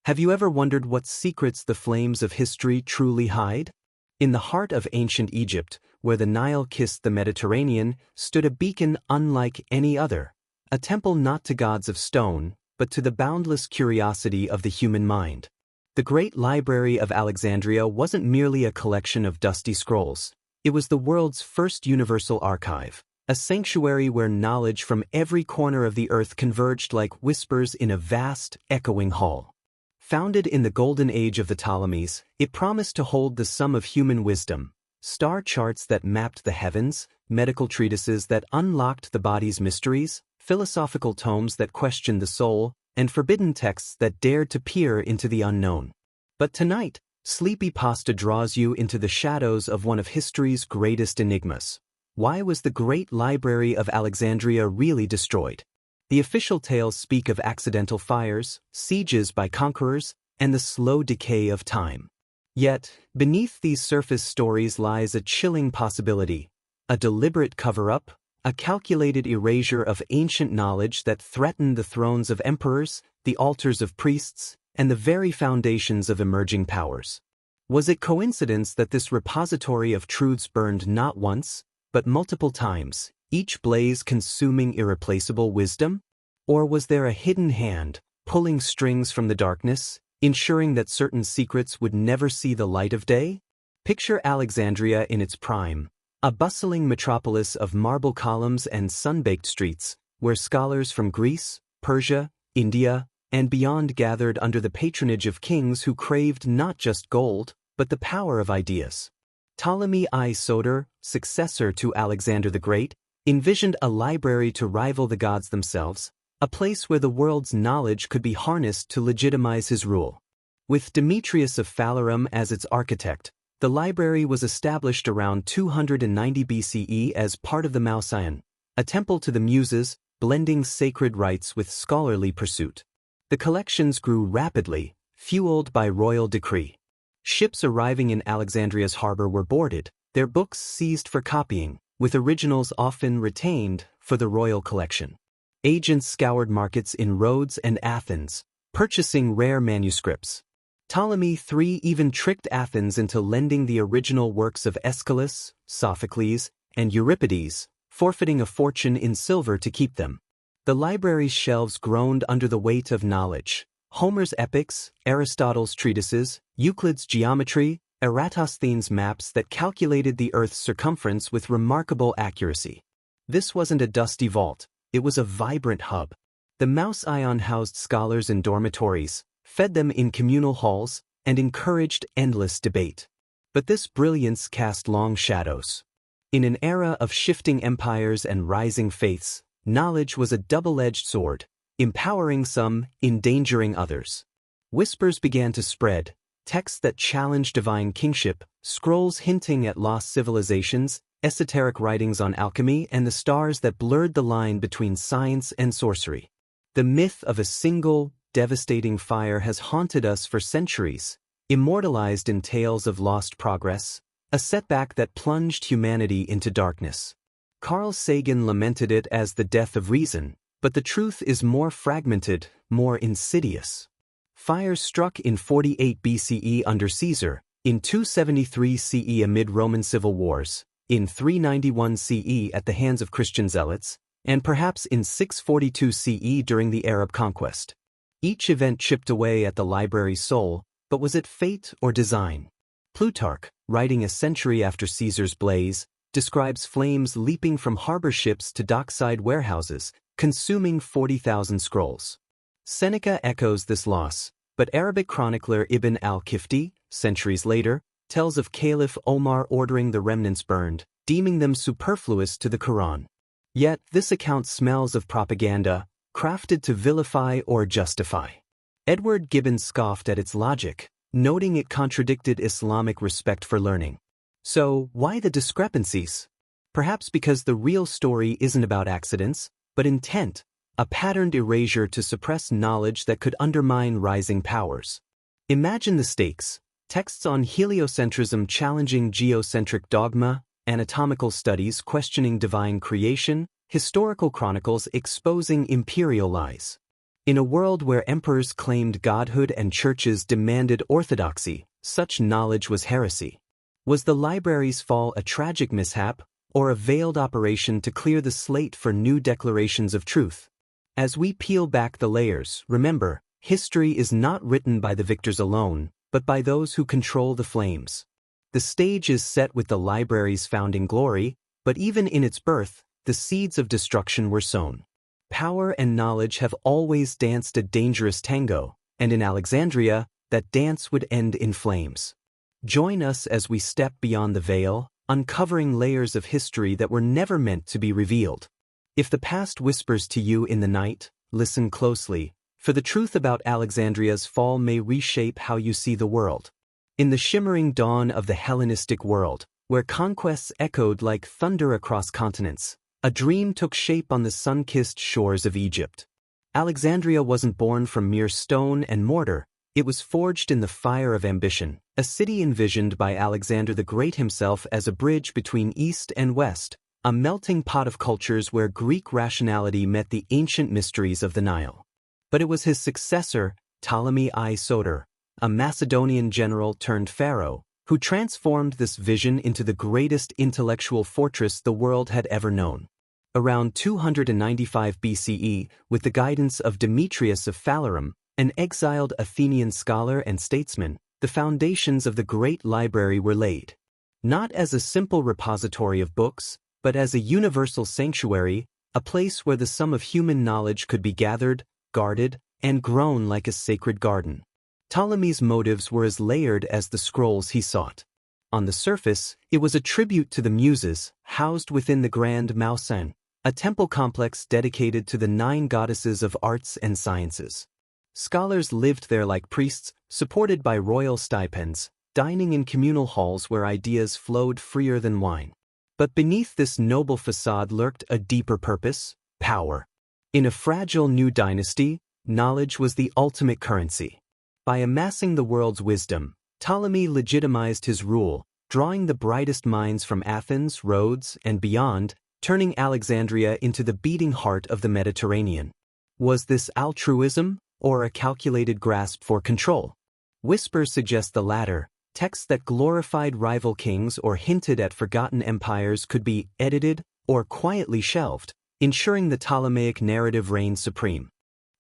Have you ever wondered what secrets the flames of history truly hide? In the heart of ancient Egypt, where the Nile kissed the Mediterranean, stood a beacon unlike any other, a temple not to gods of stone, but to the boundless curiosity of the human mind. The great library of Alexandria wasn't merely a collection of dusty scrolls. It was the world's first universal archive, a sanctuary where knowledge from every corner of the earth converged like whispers in a vast, echoing hall. Founded in the golden age of the Ptolemies, it promised to hold the sum of human wisdom, star charts that mapped the heavens, medical treatises that unlocked the body's mysteries, philosophical tomes that questioned the soul, and forbidden texts that dared to peer into the unknown. But tonight, Sleepy Pasta draws you into the shadows of one of history's greatest enigmas. Why was the great library of Alexandria really destroyed? The official tales speak of accidental fires, sieges by conquerors, and the slow decay of time. Yet, beneath these surface stories lies a chilling possibility, a deliberate cover-up, a calculated erasure of ancient knowledge that threatened the thrones of emperors, the altars of priests, and the very foundations of emerging powers. Was it coincidence that this repository of truths burned not once, but multiple times, each blaze consuming irreplaceable wisdom? Or was there a hidden hand, pulling strings from the darkness, ensuring that certain secrets would never see the light of day? Picture Alexandria in its prime, a bustling metropolis of marble columns and sun-baked streets, where scholars from Greece, Persia, India, and beyond gathered under the patronage of kings who craved not just gold, but the power of ideas. Ptolemy I Soter, successor to Alexander the Great, envisioned a library to rival the gods themselves, a place where the world's knowledge could be harnessed to legitimize his rule. With Demetrius of Phalerum as its architect, the library was established around 290 BCE as part of the Mausoleum, a temple to the Muses, blending sacred rites with scholarly pursuit. The collections grew rapidly, fueled by royal decree. Ships arriving in Alexandria's harbor were boarded, their books seized for copying, with originals often retained for the royal collection. Agents scoured markets in Rhodes and Athens, purchasing rare manuscripts. Ptolemy III even tricked Athens into lending the original works of Aeschylus, Sophocles, and Euripides, forfeiting a fortune in silver to keep them. The library's shelves groaned under the weight of knowledge. Homer's epics, Aristotle's treatises, Euclid's geometry, Eratosthenes' maps that calculated the Earth's circumference with remarkable accuracy. This wasn't a dusty vault, it was a vibrant hub. The Mausoleum housed scholars in dormitories, fed them in communal halls, and encouraged endless debate. But this brilliance cast long shadows. In an era of shifting empires and rising faiths, knowledge was a double-edged sword, empowering some, endangering others. Whispers began to spread, texts that challenged divine kingship, scrolls hinting at lost civilizations, esoteric writings on alchemy, and the stars that blurred the line between science and sorcery. The myth of a single, devastating fire has haunted us for centuries, immortalized in tales of lost progress, a setback that plunged humanity into darkness. Carl Sagan lamented it as the death of reason, but the truth is more fragmented, more insidious. Fires struck in 48 BCE under Caesar, in 273 CE amid Roman civil wars, in 391 CE at the hands of Christian zealots, and perhaps in 642 CE during the Arab conquest. Each event chipped away at the library's soul, but was it fate or design? Plutarch, writing a century after Caesar's blaze, describes flames leaping from harbor ships to dockside warehouses, consuming 40,000 scrolls. Seneca echoes this loss, but Arabic chronicler Ibn al-Kifti, centuries later, tells of Caliph Omar ordering the remnants burned, deeming them superfluous to the Quran. Yet this account smells of propaganda, crafted to vilify or justify. Edward Gibbon scoffed at its logic, noting it contradicted Islamic respect for learning. So, why the discrepancies? Perhaps because the real story isn't about accidents, but intent, a patterned erasure to suppress knowledge that could undermine rising powers. Imagine the stakes: texts on heliocentrism challenging geocentric dogma, anatomical studies questioning divine creation, historical chronicles exposing imperial lies. In a world where emperors claimed godhood and churches demanded orthodoxy, such knowledge was heresy. Was the library's fall a tragic mishap, or a veiled operation to clear the slate for new declarations of truth? As we peel back the layers, remember, history is not written by the victors alone, but by those who control the flames. The stage is set with the library's founding glory, but even in its birth, the seeds of destruction were sown. Power and knowledge have always danced a dangerous tango, and in Alexandria, that dance would end in flames. Join us as we step beyond the veil, uncovering layers of history that were never meant to be revealed. If the past whispers to you in the night, listen closely, for the truth about Alexandria's fall may reshape how you see the world. In the shimmering dawn of the Hellenistic world, where conquests echoed like thunder across continents, a dream took shape on the sun-kissed shores of Egypt. Alexandria wasn't born from mere stone and mortar, it was forged in the fire of ambition, a city envisioned by Alexander the Great himself as a bridge between East and West, a melting pot of cultures where Greek rationality met the ancient mysteries of the Nile. But it was his successor, Ptolemy I Soter, a Macedonian general turned pharaoh, who transformed this vision into the greatest intellectual fortress the world had ever known. Around 295 BCE, with the guidance of Demetrius of Phalerum, an exiled Athenian scholar and statesman, the foundations of the great library were laid. Not as a simple repository of books, but as a universal sanctuary, a place where the sum of human knowledge could be gathered, guarded, and grown like a sacred garden. Ptolemy's motives were as layered as the scrolls he sought. On the surface, it was a tribute to the Muses, housed within the Grand Mausolem, a temple complex dedicated to the 9 goddesses of arts and sciences. Scholars lived there like priests, supported by royal stipends, dining in communal halls where ideas flowed freer than wine. But beneath this noble facade lurked a deeper purpose: power. In a fragile new dynasty, knowledge was the ultimate currency. By amassing the world's wisdom, Ptolemy legitimized his rule, drawing the brightest minds from Athens, Rhodes, and beyond, turning Alexandria into the beating heart of the Mediterranean. Was this altruism, or a calculated grasp for control? Whispers suggest the latter. Texts that glorified rival kings or hinted at forgotten empires could be edited or quietly shelved, ensuring the Ptolemaic narrative reigned supreme.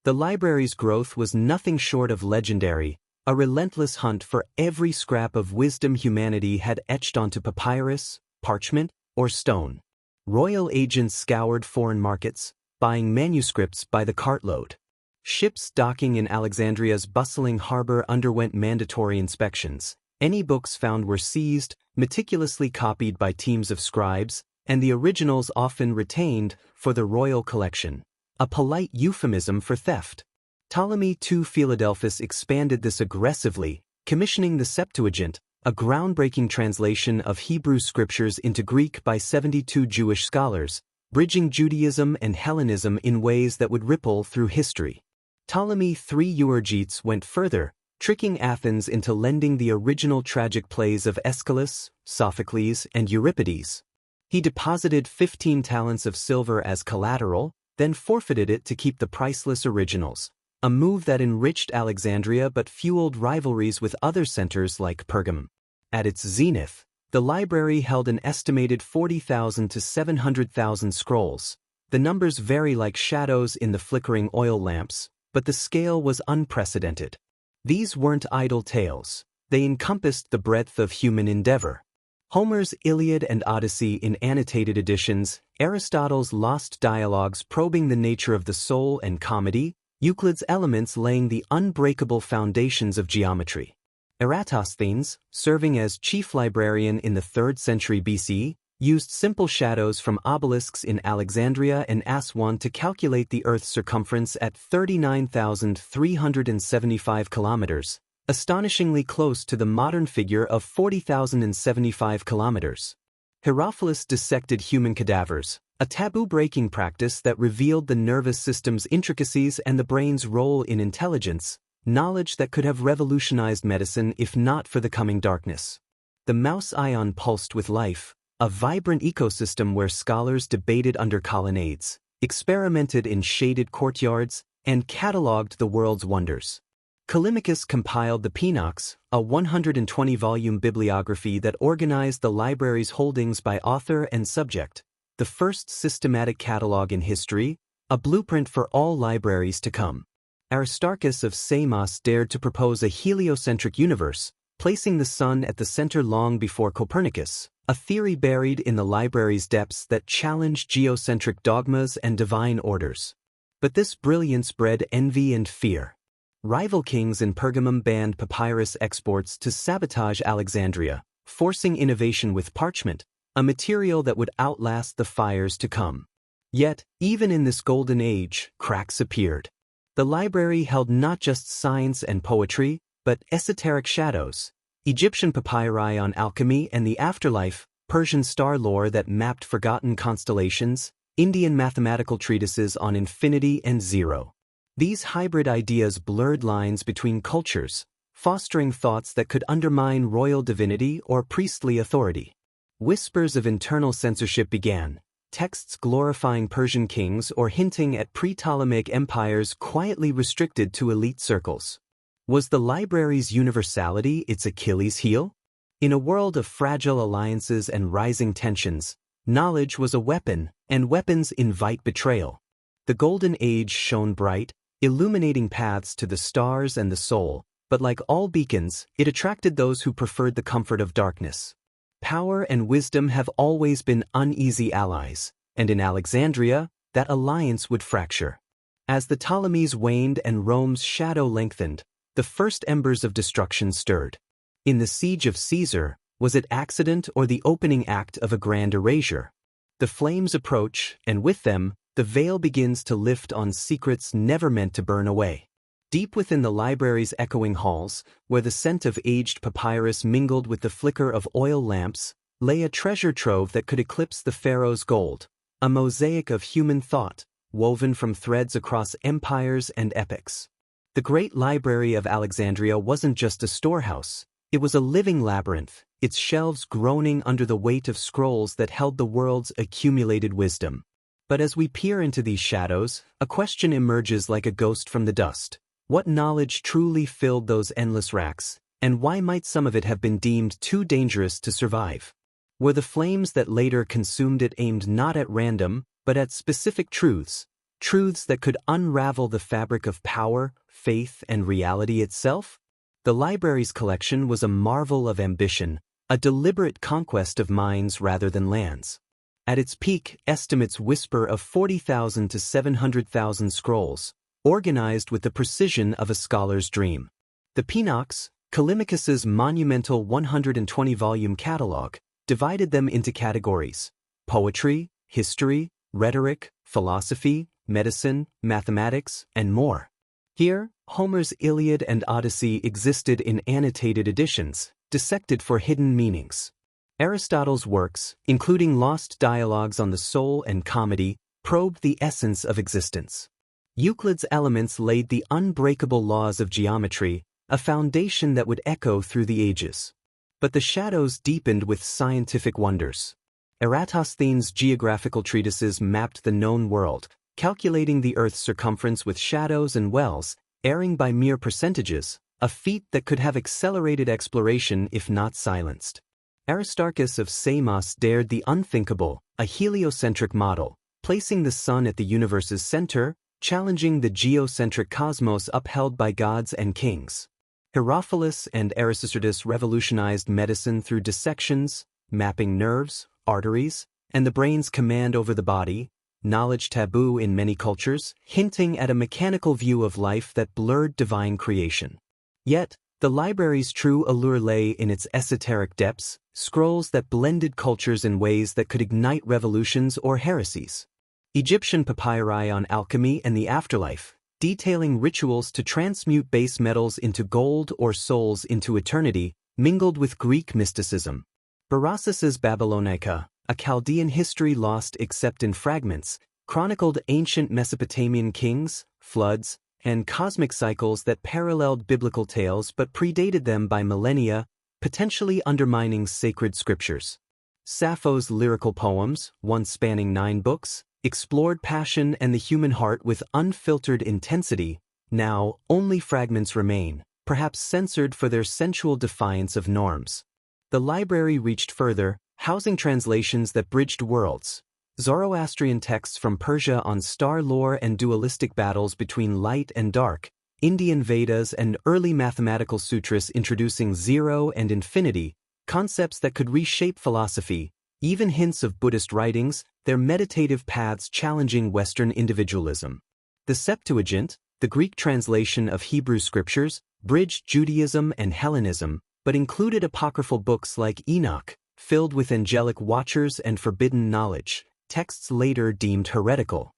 The library's growth was nothing short of legendary, a relentless hunt for every scrap of wisdom humanity had etched onto papyrus, parchment, or stone. Royal agents scoured foreign markets, buying manuscripts by the cartload. Ships docking in Alexandria's bustling harbor underwent mandatory inspections. Any books found were seized, meticulously copied by teams of scribes, and the originals often retained for the royal collection, a polite euphemism for theft. Ptolemy II Philadelphus expanded this aggressively, commissioning the Septuagint, a groundbreaking translation of Hebrew scriptures into Greek by 72 Jewish scholars, bridging Judaism and Hellenism in ways that would ripple through history. Ptolemy III Euergetes went further, tricking Athens into lending the original tragic plays of Aeschylus, Sophocles, and Euripides. He deposited 15 talents of silver as collateral, then forfeited it to keep the priceless originals, a move that enriched Alexandria but fueled rivalries with other centers like Pergamum. At its zenith, the library held an estimated 40,000 to 700,000 scrolls. The numbers vary like shadows in the flickering oil lamps, but the scale was unprecedented. These weren't idle tales, they encompassed the breadth of human endeavor. Homer's Iliad and Odyssey in annotated editions, Aristotle's lost dialogues probing the nature of the soul and comedy, Euclid's Elements laying the unbreakable foundations of geometry. Eratosthenes, serving as chief librarian in the 3rd century BC, used simple shadows from obelisks in Alexandria and Aswan to calculate the Earth's circumference at 39,375 kilometers, astonishingly close to the modern figure of 40,075 kilometers. Herophilus dissected human cadavers, a taboo-breaking practice that revealed the nervous system's intricacies and the brain's role in intelligence, knowledge that could have revolutionized medicine if not for the coming darkness. The mouse ion pulsed with life, a vibrant ecosystem where scholars debated under colonnades, experimented in shaded courtyards, and catalogued the world's wonders. Callimachus compiled the Penox, a 120-volume bibliography that organized the library's holdings by author and subject, the first systematic catalog in history, a blueprint for all libraries to come. Aristarchus of Samos dared to propose a heliocentric universe, placing the sun at the center long before Copernicus, a theory buried in the library's depths that challenged geocentric dogmas and divine orders. But this brilliance bred envy and fear. Rival kings in Pergamum banned papyrus exports to sabotage Alexandria, forcing innovation with parchment, a material that would outlast the fires to come. Yet, even in this golden age, cracks appeared. The library held not just science and poetry, but esoteric shadows, Egyptian papyri on alchemy and the afterlife, Persian star lore that mapped forgotten constellations, Indian mathematical treatises on infinity and zero. These hybrid ideas blurred lines between cultures, fostering thoughts that could undermine royal divinity or priestly authority. Whispers of internal censorship began, texts glorifying Persian kings or hinting at pre-Ptolemaic empires quietly restricted to elite circles. Was the library's universality its Achilles heel? In a world of fragile alliances and rising tensions, knowledge was a weapon, and weapons invite betrayal. The Golden Age shone bright, illuminating paths to the stars and the soul, but like all beacons, it attracted those who preferred the comfort of darkness. Power and wisdom have always been uneasy allies, and in Alexandria, that alliance would fracture. As the Ptolemies waned and Rome's shadow lengthened, the first embers of destruction stirred. In the siege of Caesar, was it accident or the opening act of a grand erasure? The flames approach, and with them, the veil begins to lift on secrets never meant to burn away. Deep within the library's echoing halls, where the scent of aged papyrus mingled with the flicker of oil lamps, lay a treasure trove that could eclipse the pharaoh's gold, a mosaic of human thought, woven from threads across empires and epochs. The great library of Alexandria wasn't just a storehouse, it was a living labyrinth, its shelves groaning under the weight of scrolls that held the world's accumulated wisdom. But as we peer into these shadows, a question emerges like a ghost from the dust. What knowledge truly filled those endless racks, and why might some of it have been deemed too dangerous to survive? Were the flames that later consumed it aimed not at random, but at specific truths, truths that could unravel the fabric of power, faith, and reality itself? The library's collection was a marvel of ambition, a deliberate conquest of minds rather than lands. At its peak, estimates whisper of 40,000 to 700,000 scrolls, organized with the precision of a scholar's dream. The Penox, Callimachus's monumental 120-volume catalog, divided them into categories: poetry, history, rhetoric, philosophy, medicine, mathematics, and more. Here, Homer's Iliad and Odyssey existed in annotated editions, dissected for hidden meanings. Aristotle's works, including lost dialogues on the soul and comedy, probed the essence of existence. Euclid's Elements laid the unbreakable laws of geometry, a foundation that would echo through the ages. But the shadows deepened with scientific wonders. Eratosthenes' geographical treatises mapped the known world, calculating the Earth's circumference with shadows and wells, erring by mere percentages, a feat that could have accelerated exploration if not silenced. Aristarchus of Samos dared the unthinkable, a heliocentric model, placing the sun at the universe's center, challenging the geocentric cosmos upheld by gods and kings. Herophilus and Erasistratus revolutionized medicine through dissections, mapping nerves, arteries, and the brain's command over the body, knowledge taboo in many cultures, hinting at a mechanical view of life that blurred divine creation. Yet, the library's true allure lay in its esoteric depths, scrolls that blended cultures in ways that could ignite revolutions or heresies. Egyptian papyri on alchemy and the afterlife, detailing rituals to transmute base metals into gold or souls into eternity, mingled with Greek mysticism. Berossus's Babylonica, a Chaldean history lost except in fragments, chronicled ancient Mesopotamian kings, floods, and cosmic cycles that paralleled biblical tales but predated them by millennia, potentially undermining sacred scriptures. Sappho's lyrical poems, once spanning 9 books, explored passion and the human heart with unfiltered intensity. Now, only fragments remain, perhaps censored for their sensual defiance of norms. The library reached further, housing translations that bridged worlds. Zoroastrian texts from Persia on star lore and dualistic battles between light and dark, Indian Vedas and early mathematical sutras introducing zero and infinity, concepts that could reshape philosophy, even hints of Buddhist writings, their meditative paths challenging Western individualism. The Septuagint, the Greek translation of Hebrew scriptures, bridged Judaism and Hellenism, but included apocryphal books like Enoch, filled with angelic watchers and forbidden knowledge, texts later deemed heretical.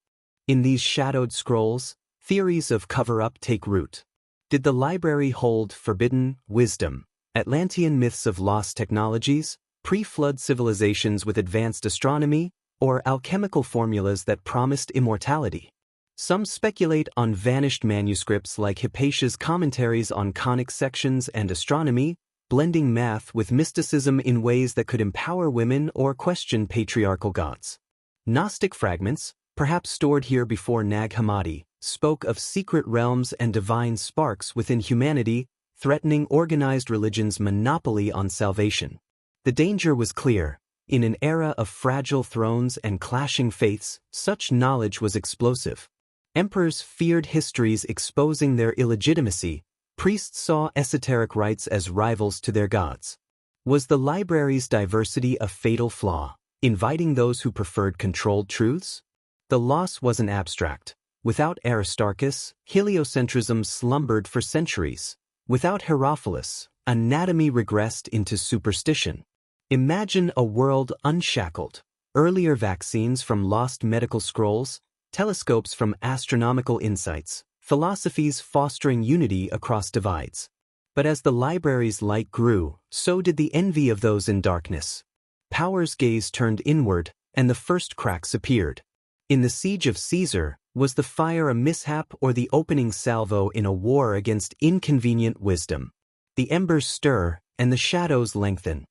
In these shadowed scrolls, theories of cover-up take root. Did the library hold forbidden wisdom, Atlantean myths of lost technologies, pre-flood civilizations with advanced astronomy, or alchemical formulas that promised immortality? Some speculate on vanished manuscripts like Hypatia's commentaries on conic sections and astronomy, blending math with mysticism in ways that could empower women or question patriarchal gods. Gnostic fragments, perhaps stored here before Nag Hammadi, spoke of secret realms and divine sparks within humanity, threatening organized religion's monopoly on salvation. The danger was clear. In an era of fragile thrones and clashing faiths, such knowledge was explosive. Emperors feared histories exposing their illegitimacy. Priests saw esoteric rites as rivals to their gods. Was the library's diversity a fatal flaw, inviting those who preferred controlled truths? The loss wasn't abstract. Without Aristarchus, heliocentrism slumbered for centuries. Without Herophilus, anatomy regressed into superstition. Imagine a world unshackled. Earlier vaccines from lost medical scrolls, telescopes from astronomical insights, philosophies fostering unity across divides. But as the library's light grew, so did the envy of those in darkness. Power's gaze turned inward, and the first cracks appeared. In the siege of Caesar, was the fire a mishap or the opening salvo in a war against inconvenient wisdom? The embers stir, and the shadows lengthen.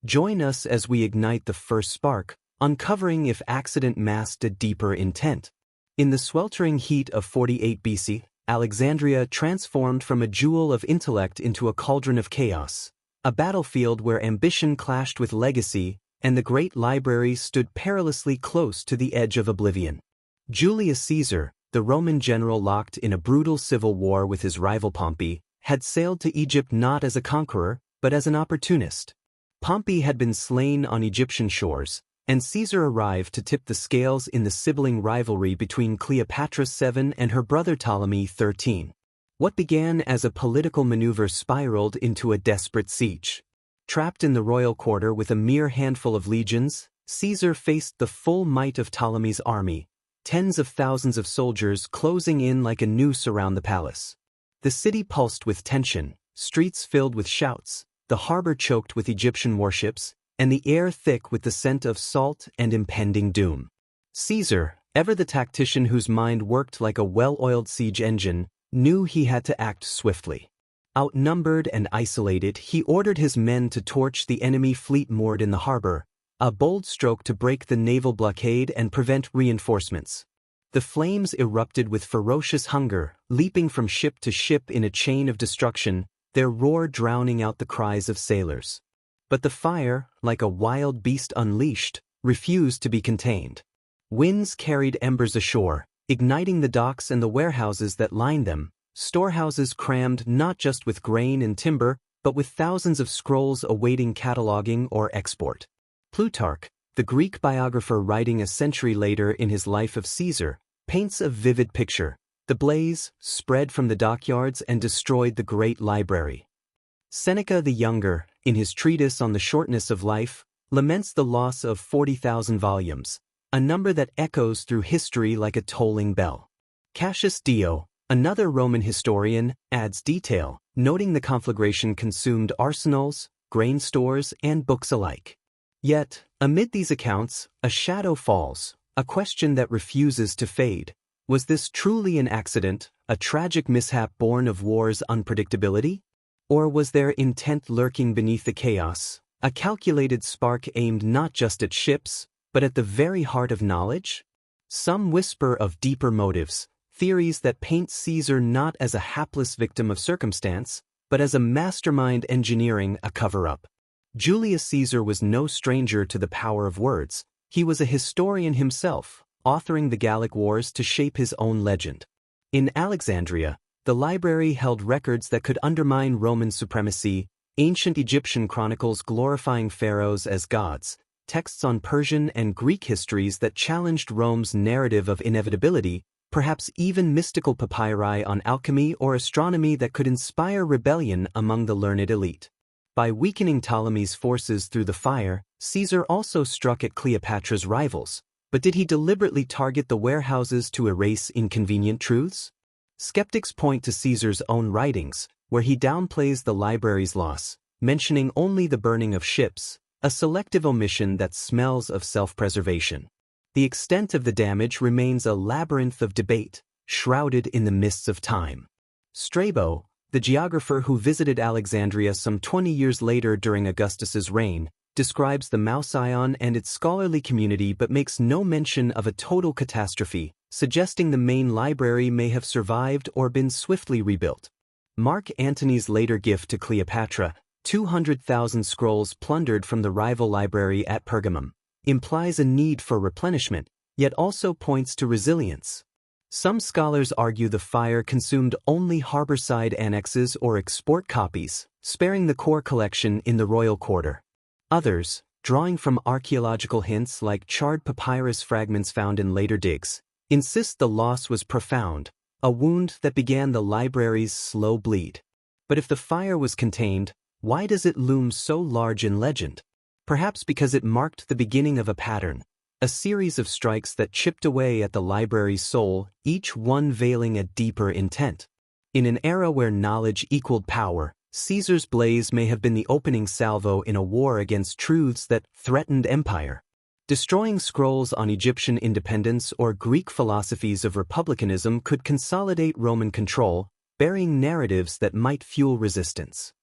Join us as we ignite the first spark, uncovering if accident masked a deeper intent. In the sweltering heat of 48 BC, Alexandria transformed from a jewel of intellect into a cauldron of chaos, a battlefield where ambition clashed with legacy, and the great library stood perilously close to the edge of oblivion. Julius Caesar, the Roman general locked in a brutal civil war with his rival Pompey, had sailed to Egypt not as a conqueror, but as an opportunist. Pompey had been slain on Egyptian shores, and Caesar arrived to tip the scales in the sibling rivalry between Cleopatra VII and her brother Ptolemy XIII. What began as a political maneuver spiraled into a desperate siege. Trapped in the royal quarter with a mere handful of legions, Caesar faced the full might of Ptolemy's army, tens of thousands of soldiers closing in like a noose around the palace. The city pulsed with tension, streets filled with shouts, the harbor choked with Egyptian warships, and the air thick with the scent of salt and impending doom. Caesar, ever the tactician whose mind worked like a well-oiled siege engine, knew he had to act swiftly. Outnumbered and isolated, he ordered his men to torch the enemy fleet moored in the harbor, a bold stroke to break the naval blockade and prevent reinforcements. The flames erupted with ferocious hunger, leaping from ship to ship in a chain of destruction, their roar drowning out the cries of sailors. But the fire, like a wild beast unleashed, refused to be contained. Winds carried embers ashore, igniting the docks and the warehouses that lined them, storehouses crammed not just with grain and timber, but with thousands of scrolls awaiting cataloging or export. Plutarch, the Greek biographer writing a century later in his Life of Caesar, paints a vivid picture. The blaze spread from the dockyards and destroyed the great library. Seneca the Younger, in his treatise on the shortness of life, laments the loss of 40,000 volumes, a number that echoes through history like a tolling bell. Cassius Dio, another Roman historian, adds detail, noting the conflagration consumed arsenals, grain stores, and books alike. Yet, amid these accounts, a shadow falls, a question that refuses to fade. Was this truly an accident, a tragic mishap born of war's unpredictability? Or was there intent lurking beneath the chaos, a calculated spark aimed not just at ships, but at the very heart of knowledge? Some whisper of deeper motives, theories that paint Caesar not as a hapless victim of circumstance, but as a mastermind engineering a cover-up. Julius Caesar was no stranger to the power of words. He was a historian himself, authoring the Gallic Wars to shape his own legend. In Alexandria, the library held records that could undermine Roman supremacy, ancient Egyptian chronicles glorifying pharaohs as gods, texts on Persian and Greek histories that challenged Rome's narrative of inevitability, perhaps even mystical papyri on alchemy or astronomy that could inspire rebellion among the learned elite. By weakening Ptolemy's forces through the fire, Caesar also struck at Cleopatra's rivals. But did he deliberately target the warehouses to erase inconvenient truths? Skeptics point to Caesar's own writings, where he downplays the library's loss, mentioning only the burning of ships, a selective omission that smells of self-preservation. The extent of the damage remains a labyrinth of debate, shrouded in the mists of time. Strabo, the geographer who visited Alexandria some 20 years later during Augustus's reign, describes the Mouseion and its scholarly community but makes no mention of a total catastrophe, suggesting the main library may have survived or been swiftly rebuilt. Mark Antony's later gift to Cleopatra, 200,000 scrolls plundered from the rival library at Pergamum, implies a need for replenishment, yet also points to resilience. Some scholars argue the fire consumed only harborside annexes or export copies, sparing the core collection in the royal quarter. Others, drawing from archaeological hints like charred papyrus fragments found in later digs, insist the loss was profound, a wound that began the library's slow bleed. But if the fire was contained, why does it loom so large in legend? Perhaps because it marked the beginning of a pattern, a series of strikes that chipped away at the library's soul, each one veiling a deeper intent. In an era where knowledge equaled power, Caesar's blaze may have been the opening salvo in a war against truths that threatened empire. Destroying scrolls on Egyptian independence or Greek philosophies of republicanism could consolidate Roman control, burying narratives that might fuel resistance.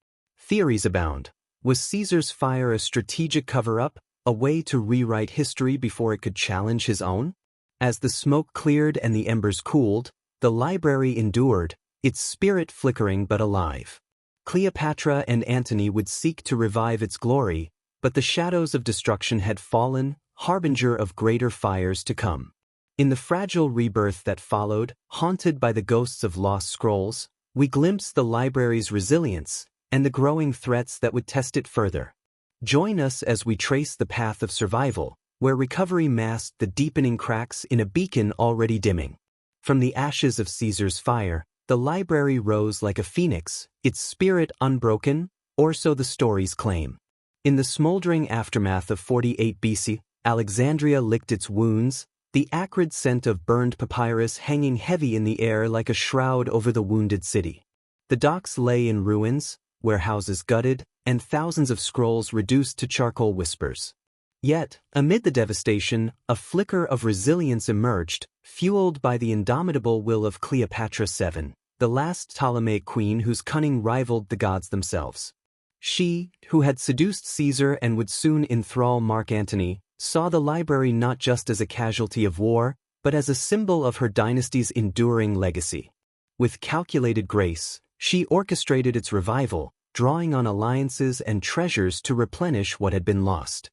Theories abound. Was Caesar's fire a strategic cover-up, a way to rewrite history before it could challenge his own? As the smoke cleared and the embers cooled, the library endured, its spirit flickering but alive. Cleopatra and Antony would seek to revive its glory, but the shadows of destruction had fallen, harbinger of greater fires to come. In the fragile rebirth that followed, haunted by the ghosts of lost scrolls, we glimpse the library's resilience and the growing threats that would test it further. Join us as we trace the path of survival, where recovery masked the deepening cracks in a beacon already dimming. From the ashes of Caesar's fire, the library rose like a phoenix, its spirit unbroken, or so the stories claim. In the smoldering aftermath of 48 BC, Alexandria licked its wounds, the acrid scent of burned papyrus hanging heavy in the air like a shroud over the wounded city. The docks lay in ruins, warehouses gutted, and thousands of scrolls reduced to charcoal whispers. Yet, amid the devastation, a flicker of resilience emerged, fueled by the indomitable will of Cleopatra VII, the last Ptolemaic queen whose cunning rivaled the gods themselves. She, who had seduced Caesar and would soon enthrall Mark Antony, saw the library not just as a casualty of war, but as a symbol of her dynasty's enduring legacy. With calculated grace, she orchestrated its revival, drawing on alliances and treasures to replenish what had been lost.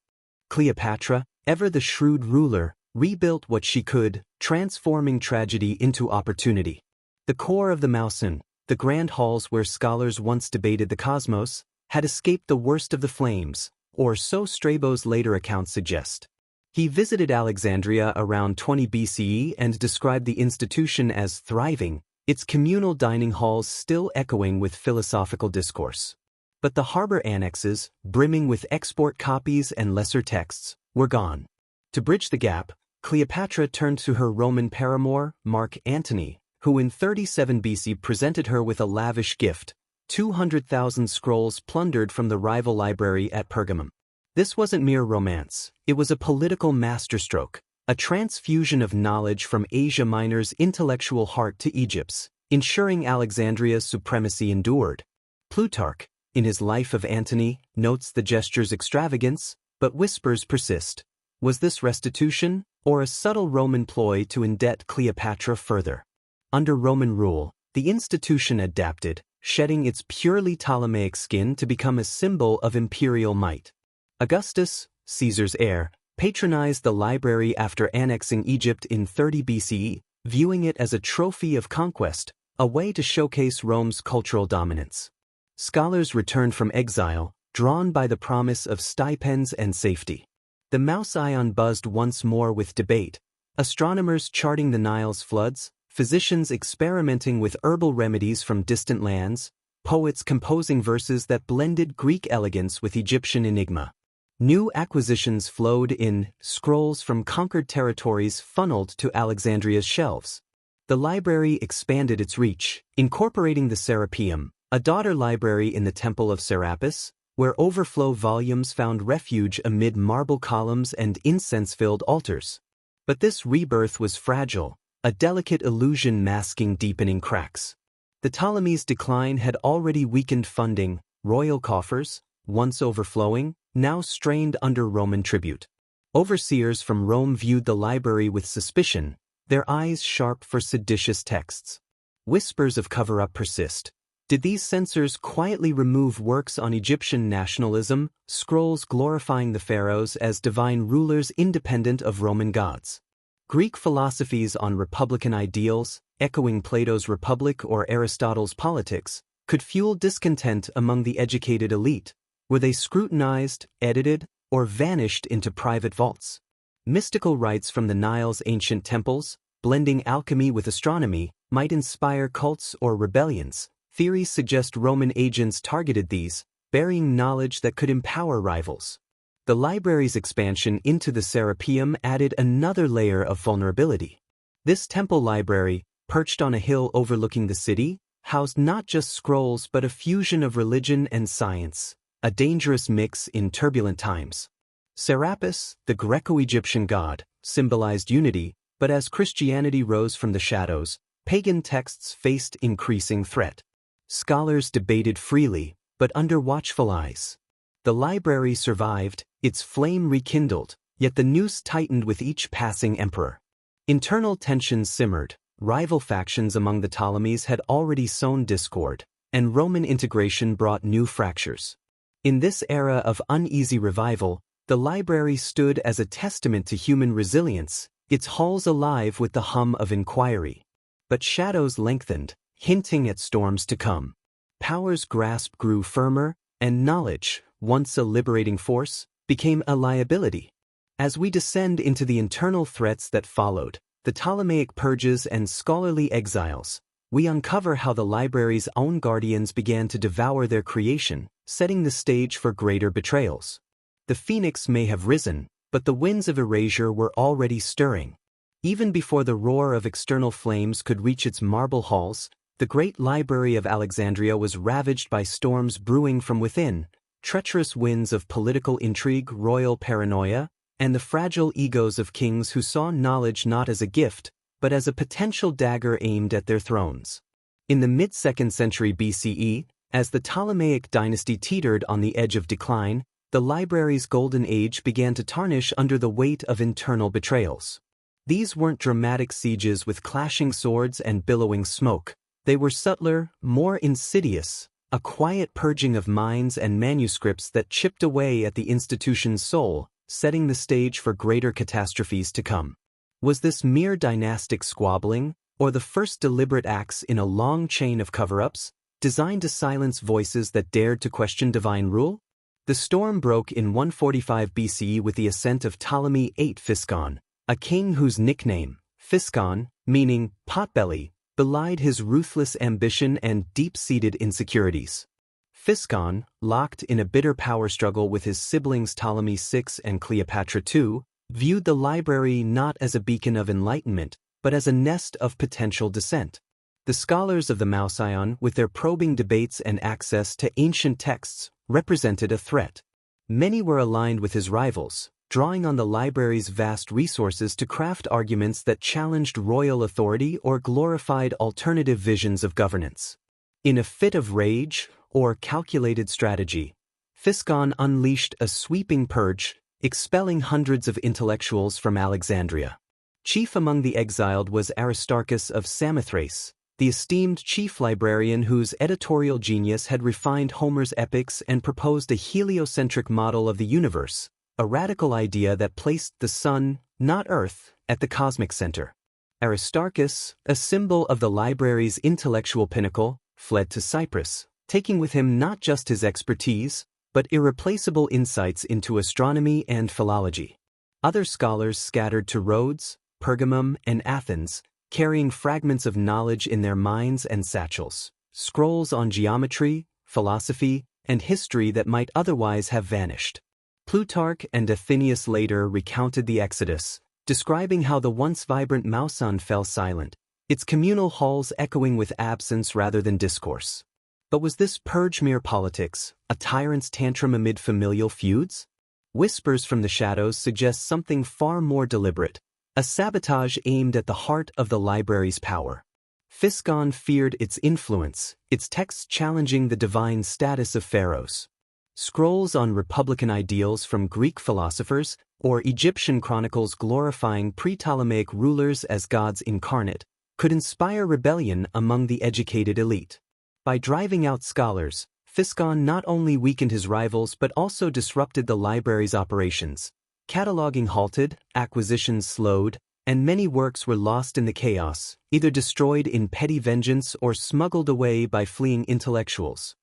Cleopatra, ever the shrewd ruler, rebuilt what she could, transforming tragedy into opportunity. The core of the Mouseion, the grand halls where scholars once debated the cosmos, had escaped the worst of the flames, or so Strabo's later accounts suggest. He visited Alexandria around 20 BCE and described the institution as thriving, its communal dining halls still echoing with philosophical discourse. But the harbor annexes, brimming with export copies and lesser texts, were gone. To bridge the gap, Cleopatra turned to her Roman paramour, Mark Antony, who in 37 BC presented her with a lavish gift, 200,000 scrolls plundered from the rival library at Pergamum. This wasn't mere romance, it was a political masterstroke, a transfusion of knowledge from Asia Minor's intellectual heart to Egypt's, ensuring Alexandria's supremacy endured. Plutarch, in his Life of Antony, notes the gesture's extravagance, but whispers persist. Was this restitution, or a subtle Roman ploy to indebt Cleopatra further? Under Roman rule, the institution adapted, shedding its purely Ptolemaic skin to become a symbol of imperial might. Augustus, Caesar's heir, patronized the library after annexing Egypt in 30 BCE, viewing it as a trophy of conquest, a way to showcase Rome's cultural dominance. Scholars returned from exile, drawn by the promise of stipends and safety. The Mouse Ion buzzed once more with debate, astronomers charting the Nile's floods, physicians experimenting with herbal remedies from distant lands, poets composing verses that blended Greek elegance with Egyptian enigma. New acquisitions flowed in, scrolls from conquered territories funneled to Alexandria's shelves. The library expanded its reach, incorporating the Serapeum, a daughter library in the Temple of Serapis, where overflow volumes found refuge amid marble columns and incense-filled altars. But this rebirth was fragile, a delicate illusion masking deepening cracks. The Ptolemies' decline had already weakened funding, royal coffers, once overflowing, now strained under Roman tribute. Overseers from Rome viewed the library with suspicion, their eyes sharp for seditious texts. Whispers of cover-up persist. Did these censors quietly remove works on Egyptian nationalism, scrolls glorifying the pharaohs as divine rulers independent of Roman gods? Greek philosophies on republican ideals, echoing Plato's Republic or Aristotle's Politics, could fuel discontent among the educated elite. Were they scrutinized, edited, or vanished into private vaults? Mystical rites from the Nile's ancient temples, blending alchemy with astronomy, might inspire cults or rebellions. Theories suggest Roman agents targeted these, burying knowledge that could empower rivals. The library's expansion into the Serapeum added another layer of vulnerability. This temple library, perched on a hill overlooking the city, housed not just scrolls but a fusion of religion and science, a dangerous mix in turbulent times. Serapis, the Greco-Egyptian god, symbolized unity, but as Christianity rose from the shadows, pagan texts faced increasing threat. Scholars debated freely, but under watchful eyes. The library survived, its flame rekindled, yet the noose tightened with each passing emperor. Internal tensions simmered, rival factions among the Ptolemies had already sown discord, and Roman integration brought new fractures. In this era of uneasy revival, the library stood as a testament to human resilience, its halls alive with the hum of inquiry. But shadows lengthened, hinting at storms to come. Power's grasp grew firmer, and knowledge, once a liberating force, became a liability. As we descend into the internal threats that followed, the Ptolemaic purges and scholarly exiles, we uncover how the library's own guardians began to devour their creation, setting the stage for greater betrayals. The phoenix may have risen, but the winds of erasure were already stirring. Even before the roar of external flames could reach its marble halls, the great library of Alexandria was ravaged by storms brewing from within, treacherous winds of political intrigue, royal paranoia, and the fragile egos of kings who saw knowledge not as a gift, but as a potential dagger aimed at their thrones. In the mid-2nd century BCE, as the Ptolemaic dynasty teetered on the edge of decline, the library's golden age began to tarnish under the weight of internal betrayals. These weren't dramatic sieges with clashing swords and billowing smoke. They were subtler, more insidious, a quiet purging of minds and manuscripts that chipped away at the institution's soul, setting the stage for greater catastrophes to come. Was this mere dynastic squabbling, or the first deliberate acts in a long chain of cover-ups, designed to silence voices that dared to question divine rule? The storm broke in 145 BCE with the ascent of Ptolemy VIII Physcon, a king whose nickname, Physcon, meaning potbelly, belied his ruthless ambition and deep-seated insecurities. Physcon, locked in a bitter power struggle with his siblings Ptolemy VI and Cleopatra II, viewed the library not as a beacon of enlightenment, but as a nest of potential dissent. The scholars of the Mouse Ion, with their probing debates and access to ancient texts, represented a threat. Many were aligned with his rivals, drawing on the library's vast resources to craft arguments that challenged royal authority or glorified alternative visions of governance. In a fit of rage, or calculated strategy, Physcon unleashed a sweeping purge, expelling hundreds of intellectuals from Alexandria. Chief among the exiled was Aristarchus of Samothrace, the esteemed chief librarian whose editorial genius had refined Homer's epics and proposed a heliocentric model of the universe, a radical idea that placed the sun, not Earth, at the cosmic center. Aristarchus, a symbol of the library's intellectual pinnacle, fled to Cyprus, taking with him not just his expertise, but irreplaceable insights into astronomy and philology. Other scholars scattered to Rhodes, Pergamum, and Athens, carrying fragments of knowledge in their minds and satchels, scrolls on geometry, philosophy, and history that might otherwise have vanished. Plutarch and Athenaeus later recounted the exodus, describing how the once vibrant Mausan fell silent, its communal halls echoing with absence rather than discourse. But was this purge mere politics, a tyrant's tantrum amid familial feuds? Whispers from the shadows suggest something far more deliberate, a sabotage aimed at the heart of the library's power. Physcon feared its influence, its texts challenging the divine status of pharaohs. Scrolls on republican ideals from Greek philosophers, or Egyptian chronicles glorifying pre-Ptolemaic rulers as gods incarnate, could inspire rebellion among the educated elite. By driving out scholars, Physcon not only weakened his rivals but also disrupted the library's operations. Cataloging halted, acquisitions slowed, and many works were lost in the chaos, either destroyed in petty vengeance or smuggled away by fleeing intellectuals.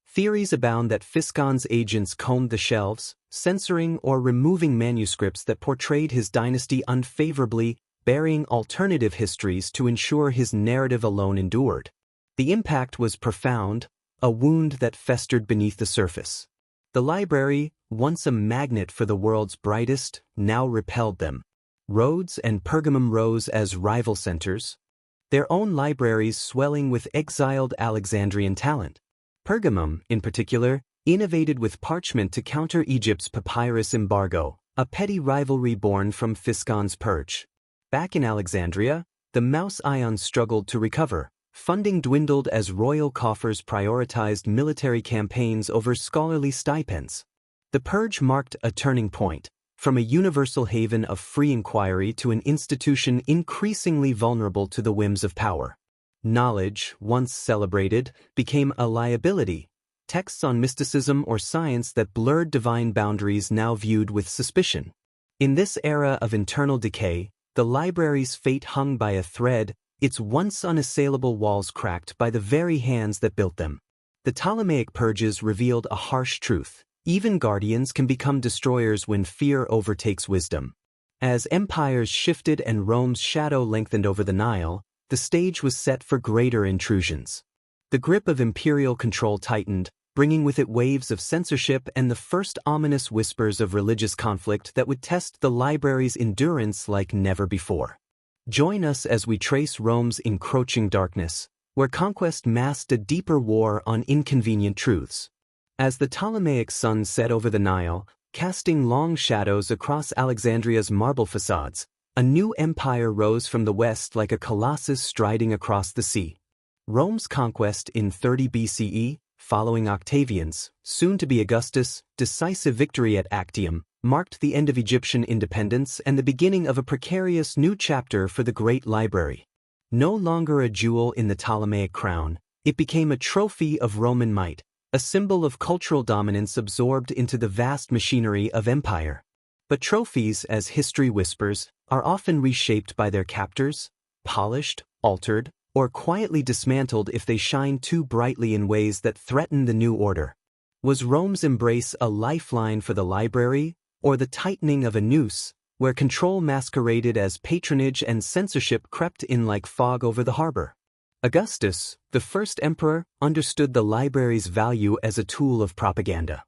Theories abound that Physcon's agents combed the shelves, censoring or removing manuscripts that portrayed his dynasty unfavorably, burying alternative histories to ensure his narrative alone endured. The impact was profound, a wound that festered beneath the surface. The library, once a magnet for the world's brightest, now repelled them. Rhodes and Pergamum rose as rival centers, their own libraries swelling with exiled Alexandrian talent. Pergamum, in particular, innovated with parchment to counter Egypt's papyrus embargo, a petty rivalry born from Physcon's purge. Back in Alexandria, the Mouse Ions struggled to recover. Funding dwindled as royal coffers prioritized military campaigns over scholarly stipends. The purge marked a turning point, from a universal haven of free inquiry to an institution increasingly vulnerable to the whims of power. Knowledge, once celebrated, became a liability. Texts on mysticism or science that blurred divine boundaries now viewed with suspicion. In this era of internal decay, the library's fate hung by a thread, its once unassailable walls cracked by the very hands that built them. The Ptolemaic purges revealed a harsh truth. Even guardians can become destroyers when fear overtakes wisdom. As empires shifted and Rome's shadow lengthened over the Nile, the stage was set for greater intrusions. The grip of imperial control tightened, bringing with it waves of censorship and the first ominous whispers of religious conflict that would test the library's endurance like never before. Join us as we trace Rome's encroaching darkness, where conquest masked a deeper war on inconvenient truths. As the Ptolemaic sun set over the Nile, casting long shadows across Alexandria's marble facades, a new empire rose from the west like a colossus striding across the sea. Rome's conquest in 30 BCE, following Octavian's, soon to be Augustus', decisive victory at Actium, marked the end of Egyptian independence and the beginning of a precarious new chapter for the Great Library. No longer a jewel in the Ptolemaic crown, it became a trophy of Roman might, a symbol of cultural dominance absorbed into the vast machinery of empire. But trophies, as history whispers, are often reshaped by their captors, polished, altered, or quietly dismantled if they shine too brightly in ways that threaten the new order. Was Rome's embrace a lifeline for the library, or the tightening of a noose, where control masqueraded as patronage and censorship crept in like fog over the harbor? Augustus, the first emperor, understood the library's value as a tool of propaganda.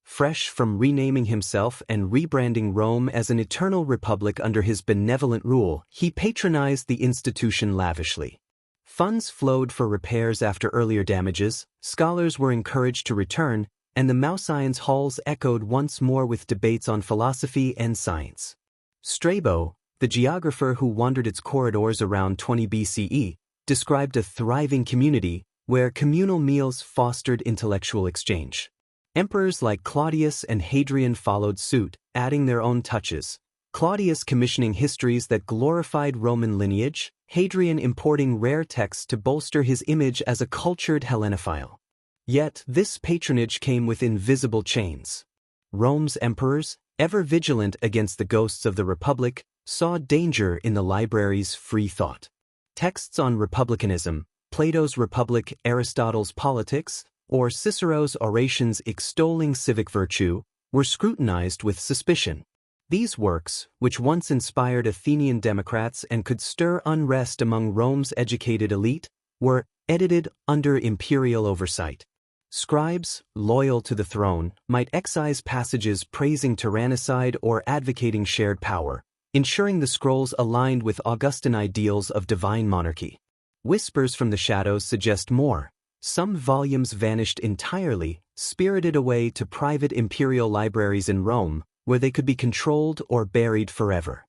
Fresh from renaming himself and rebranding Rome as an eternal republic under his benevolent rule, he patronized the institution lavishly. Funds flowed for repairs after earlier damages, scholars were encouraged to return, and the Mausians' halls echoed once more with debates on philosophy and science. Strabo, the geographer who wandered its corridors around 20 BCE, described a thriving community where communal meals fostered intellectual exchange. Emperors like Claudius and Hadrian followed suit, adding their own touches. Claudius commissioning histories that glorified Roman lineage, Hadrian importing rare texts to bolster his image as a cultured Hellenophile. Yet, this patronage came with invisible chains. Rome's emperors, ever vigilant against the ghosts of the Republic, saw danger in the library's free thought. Texts on republicanism, Plato's Republic, Aristotle's Politics, or Cicero's orations extolling civic virtue, were scrutinized with suspicion. These works, which once inspired Athenian democrats and could stir unrest among Rome's educated elite, were edited under imperial oversight. Scribes, loyal to the throne, might excise passages praising tyrannicide or advocating shared power, ensuring the scrolls aligned with Augustan ideals of divine monarchy. Whispers from the shadows suggest more. Some volumes vanished entirely, spirited away to private imperial libraries in Rome, where they could be controlled or buried forever.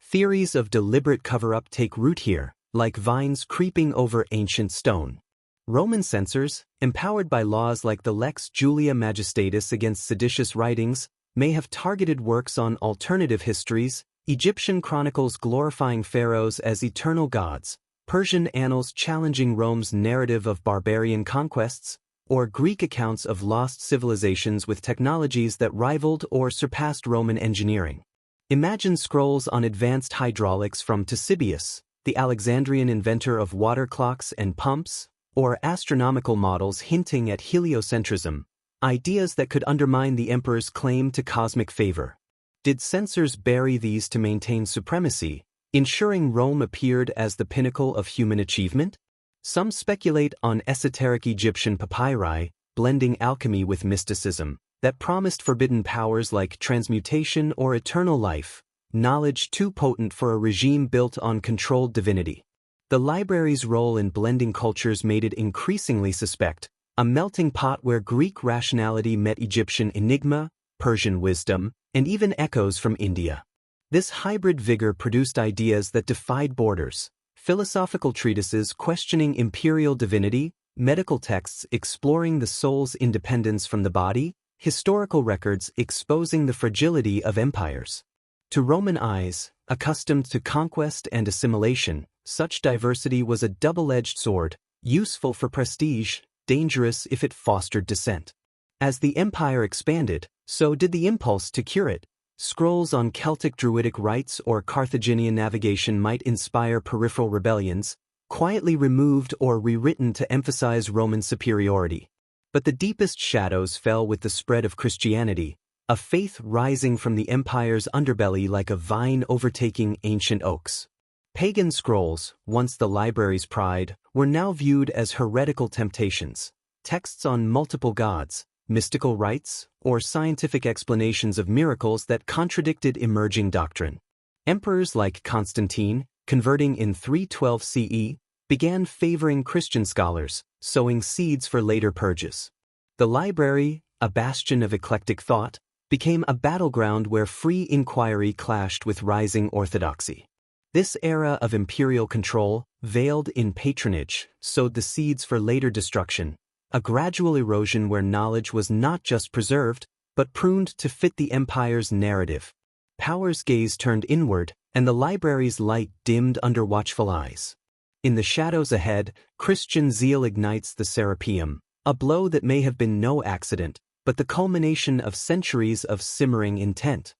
Theories of deliberate cover-up take root here, like vines creeping over ancient stone. Roman censors, empowered by laws like the Lex Julia Majestatis against seditious writings, may have targeted works on alternative histories, Egyptian chronicles glorifying pharaohs as eternal gods, Persian annals challenging Rome's narrative of barbarian conquests, or Greek accounts of lost civilizations with technologies that rivaled or surpassed Roman engineering. Imagine scrolls on advanced hydraulics from Ctesibius, the Alexandrian inventor of water clocks and pumps, or astronomical models hinting at heliocentrism, ideas that could undermine the emperor's claim to cosmic favor. Did censors bury these to maintain supremacy, ensuring Rome appeared as the pinnacle of human achievement? Some speculate on esoteric Egyptian papyri, blending alchemy with mysticism, that promised forbidden powers like transmutation or eternal life, knowledge too potent for a regime built on controlled divinity. The library's role in blending cultures made it increasingly suspect, a melting pot where Greek rationality met Egyptian enigma, Persian wisdom, and even echoes from India. This hybrid vigor produced ideas that defied borders. Philosophical treatises questioning imperial divinity, medical texts exploring the soul's independence from the body, historical records exposing the fragility of empires. To Roman eyes, accustomed to conquest and assimilation, such diversity was a double-edged sword, useful for prestige, dangerous if it fostered dissent. As the empire expanded, so did the impulse to cure it. Scrolls on Celtic Druidic rites or Carthaginian navigation might inspire peripheral rebellions, quietly removed or rewritten to emphasize Roman superiority. But the deepest shadows fell with the spread of Christianity, a faith rising from the empire's underbelly like a vine overtaking ancient oaks. Pagan scrolls, once the library's pride, were now viewed as heretical temptations. Texts on multiple gods, mystical rites, or scientific explanations of miracles that contradicted emerging doctrine. Emperors like Constantine, converting in 312 CE, began favoring Christian scholars, sowing seeds for later purges. The library, a bastion of eclectic thought, became a battleground where free inquiry clashed with rising orthodoxy. This era of imperial control, veiled in patronage, sowed the seeds for later destruction, a gradual erosion where knowledge was not just preserved, but pruned to fit the empire's narrative. Power's gaze turned inward, and the library's light dimmed under watchful eyes. In the shadows ahead, Christian zeal ignites the Serapeum, a blow that may have been no accident, but the culmination of centuries of simmering intent.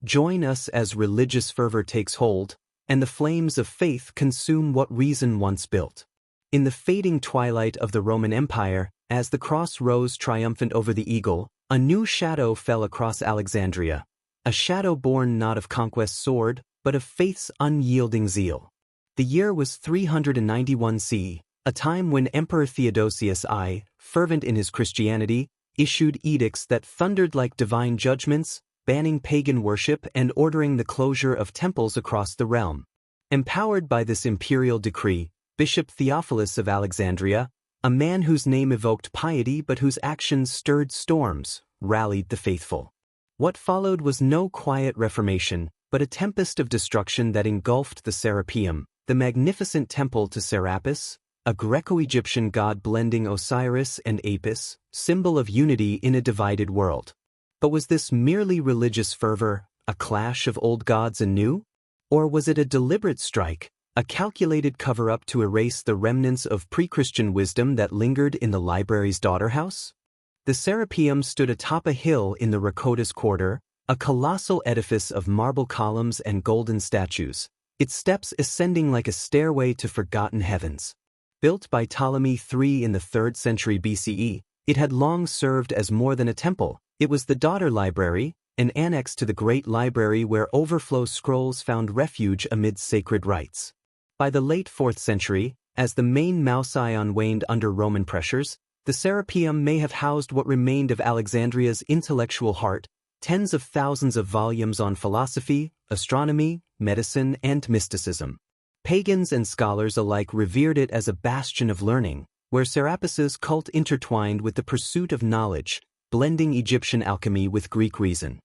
Join us as religious fervor takes hold, and the flames of faith consume what reason once built. In the fading twilight of the Roman Empire, as the cross rose triumphant over the eagle, a new shadow fell across Alexandria, a shadow born not of conquest's sword, but of faith's unyielding zeal. The year was 391 CE, a time when Emperor Theodosius I, fervent in his Christianity, issued edicts that thundered like divine judgments, banning pagan worship and ordering the closure of temples across the realm. Empowered by this imperial decree, Bishop Theophilus of Alexandria, a man whose name evoked piety but whose actions stirred storms, rallied the faithful. What followed was no quiet reformation, but a tempest of destruction that engulfed the Serapeum, the magnificent temple to Serapis, a Greco-Egyptian god blending Osiris and Apis, symbol of unity in a divided world. But was this merely religious fervor, a clash of old gods and new? Or was it a deliberate strike, a calculated cover-up to erase the remnants of pre-Christian wisdom that lingered in the library's daughter house? The Serapeum stood atop a hill in the Rhakotis quarter, a colossal edifice of marble columns and golden statues, its steps ascending like a stairway to forgotten heavens. Built by Ptolemy III in the 3rd century BCE, it had long served as more than a temple. It was the daughter library, an annex to the great library where overflow scrolls found refuge amid sacred rites. By the late 4th century, as the main Mouseion waned under Roman pressures, the Serapeum may have housed what remained of Alexandria's intellectual heart, tens of thousands of volumes on philosophy, astronomy, medicine, and mysticism. Pagans and scholars alike revered it as a bastion of learning, where Serapis's cult intertwined with the pursuit of knowledge, blending Egyptian alchemy with Greek reason.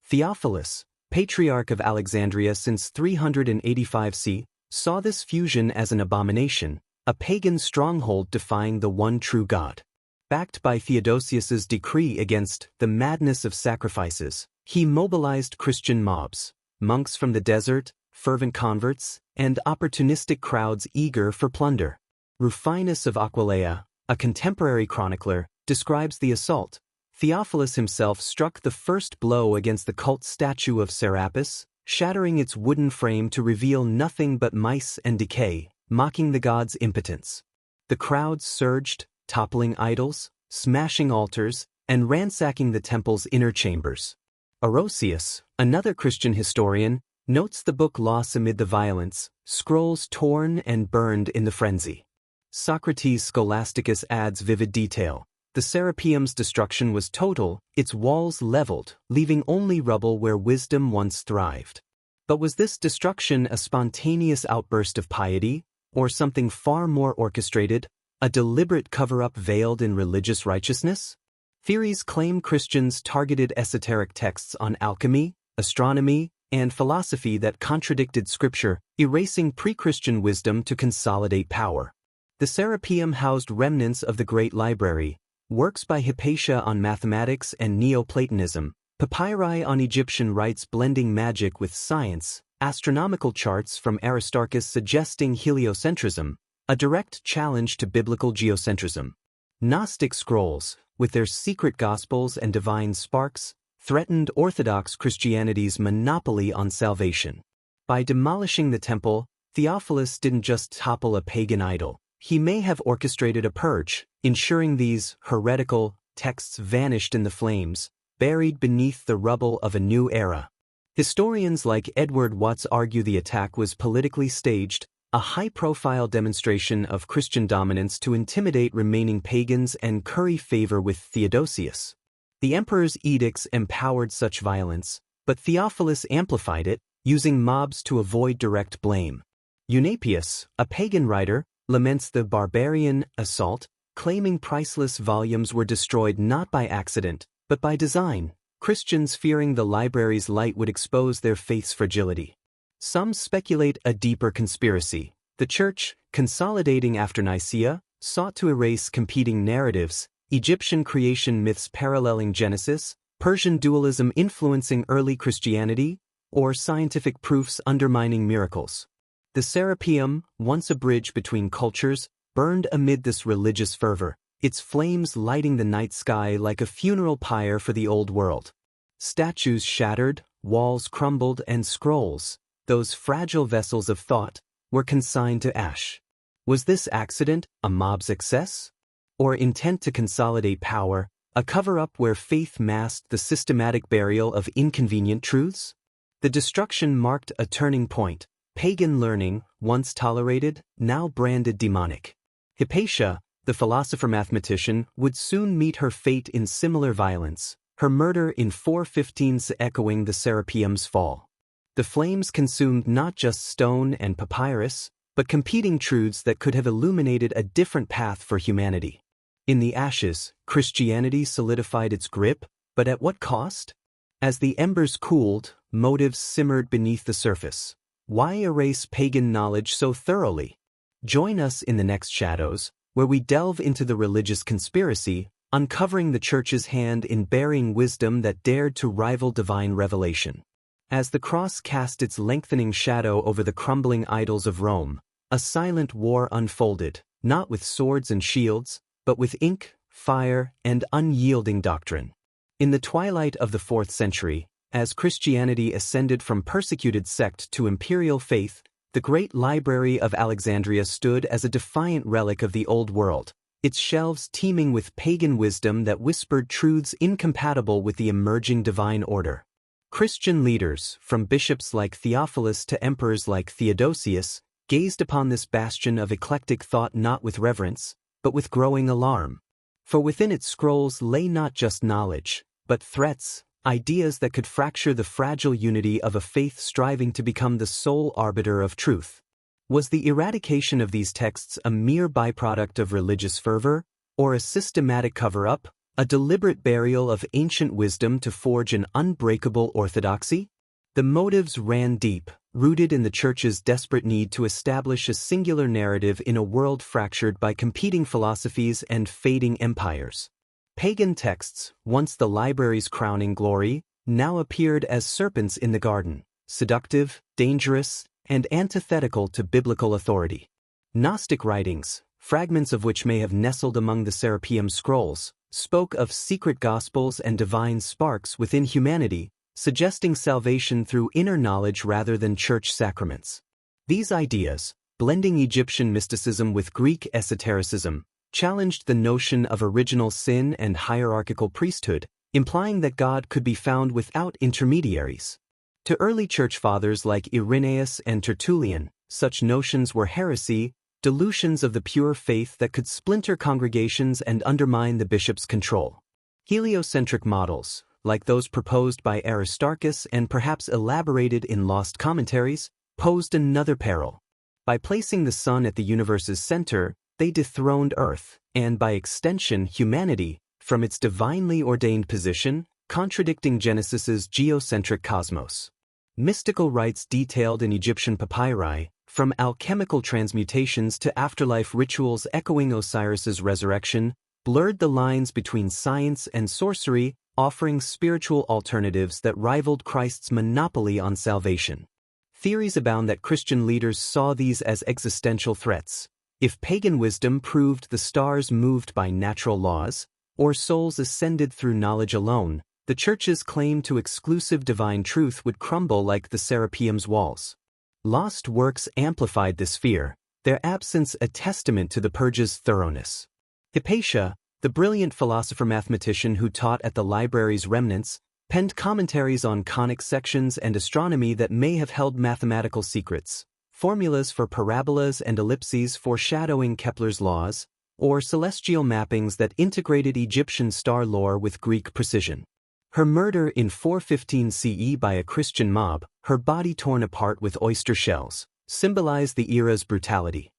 Theophilus, patriarch of Alexandria since 385 CE, saw this fusion as an abomination, a pagan stronghold defying the one true God. Backed by Theodosius's decree against the madness of sacrifices, he mobilized Christian mobs, monks from the desert, fervent converts, and opportunistic crowds eager for plunder. Rufinus of Aquileia, a contemporary chronicler, describes the assault. Theophilus himself struck the first blow against the cult statue of Serapis, shattering its wooden frame to reveal nothing but mice and decay, mocking the god's impotence. The crowds surged, toppling idols, smashing altars, and ransacking the temple's inner chambers. Orosius, another Christian historian, notes the book lost amid the violence, scrolls torn and burned in the frenzy. Socrates Scholasticus adds vivid detail. The Serapeum's destruction was total, its walls leveled, leaving only rubble where wisdom once thrived. But was this destruction a spontaneous outburst of piety, or something far more orchestrated, a deliberate cover-up veiled in religious righteousness? Theories claim Christians targeted esoteric texts on alchemy, astronomy, and philosophy that contradicted Scripture, erasing pre-Christian wisdom to consolidate power. The Serapeum housed remnants of the Great Library, works by Hypatia on mathematics and Neoplatonism, papyri on Egyptian rites blending magic with science, astronomical charts from Aristarchus suggesting heliocentrism, a direct challenge to biblical geocentrism. Gnostic scrolls, with their secret gospels and divine sparks, threatened Orthodox Christianity's monopoly on salvation. By demolishing the temple, Theophilus didn't just topple a pagan idol. He may have orchestrated a purge, ensuring these heretical texts vanished in the flames, buried beneath the rubble of a new era. Historians like Edward Watts argue the attack was politically staged, a high-profile demonstration of Christian dominance to intimidate remaining pagans and curry favor with Theodosius. The emperor's edicts empowered such violence, but Theophilus amplified it, using mobs to avoid direct blame. Eunapius, a pagan writer, laments the barbarian assault, claiming priceless volumes were destroyed not by accident, but by design, Christians fearing the library's light would expose their faith's fragility. Some speculate a deeper conspiracy. The Church, consolidating after Nicaea, sought to erase competing narratives, Egyptian creation myths paralleling Genesis, Persian dualism influencing early Christianity, or scientific proofs undermining miracles. The Serapeum, once a bridge between cultures, burned amid this religious fervor, its flames lighting the night sky like a funeral pyre for the old world. Statues shattered, walls crumbled, and scrolls, those fragile vessels of thought, were consigned to ash. Was this accident a mob's excess? Or intent to consolidate power, a cover-up where faith masked the systematic burial of inconvenient truths? The destruction marked a turning point. Pagan learning, once tolerated, now branded demonic. Hypatia, the philosopher-mathematician, would soon meet her fate in similar violence, her murder in 415 echoing the Serapeum's fall. The flames consumed not just stone and papyrus, but competing truths that could have illuminated a different path for humanity. In the ashes, Christianity solidified its grip, but at what cost? As the embers cooled, motives simmered beneath the surface. Why erase pagan knowledge so thoroughly? Join us in the next Shadows, where we delve into the religious conspiracy, uncovering the Church's hand in burying wisdom that dared to rival divine revelation. As the cross cast its lengthening shadow over the crumbling idols of Rome, a silent war unfolded, not with swords and shields, but with ink, fire, and unyielding doctrine. In the twilight of the 4th century, as Christianity ascended from persecuted sect to imperial faith, the great library of Alexandria stood as a defiant relic of the old world, its shelves teeming with pagan wisdom that whispered truths incompatible with the emerging divine order. Christian leaders, from bishops like Theophilus to emperors like Theodosius, gazed upon this bastion of eclectic thought not with reverence, but with growing alarm. For within its scrolls lay not just knowledge, but threats, ideas that could fracture the fragile unity of a faith striving to become the sole arbiter of truth. Was the eradication of these texts a mere byproduct of religious fervor, or a systematic cover-up, a deliberate burial of ancient wisdom to forge an unbreakable orthodoxy? The motives ran deep, rooted in the Church's desperate need to establish a singular narrative in a world fractured by competing philosophies and fading empires. Pagan texts, once the library's crowning glory, now appeared as serpents in the garden, seductive, dangerous, and antithetical to biblical authority. Gnostic writings, fragments of which may have nestled among the Serapeum scrolls, spoke of secret gospels and divine sparks within humanity, suggesting salvation through inner knowledge rather than church sacraments. These ideas, blending Egyptian mysticism with Greek esotericism, challenged the notion of original sin and hierarchical priesthood, implying that God could be found without intermediaries. To early church fathers like Irenaeus and Tertullian, such notions were heresy, dilutions of the pure faith that could splinter congregations and undermine the bishop's control. Heliocentric models, like those proposed by Aristarchus and perhaps elaborated in lost commentaries, posed another peril. By placing the sun at the universe's center, they dethroned Earth, and by extension humanity, from its divinely ordained position, contradicting Genesis's geocentric cosmos. Mystical rites detailed in Egyptian papyri, from alchemical transmutations to afterlife rituals echoing Osiris's resurrection, blurred the lines between science and sorcery, offering spiritual alternatives that rivaled Christ's monopoly on salvation. Theories abound that Christian leaders saw these as existential threats. If pagan wisdom proved the stars moved by natural laws, or souls ascended through knowledge alone, the Church's claim to exclusive divine truth would crumble like the Serapeum's walls. Lost works amplified this fear, their absence a testament to the purge's thoroughness. Hypatia, the brilliant philosopher-mathematician who taught at the library's remnants, penned commentaries on conic sections and astronomy that may have held mathematical secrets, formulas for parabolas and ellipses foreshadowing Kepler's laws, or celestial mappings that integrated Egyptian star lore with Greek precision. Her murder in 415 CE by a Christian mob, her body torn apart with oyster shells, symbolized the era's brutality.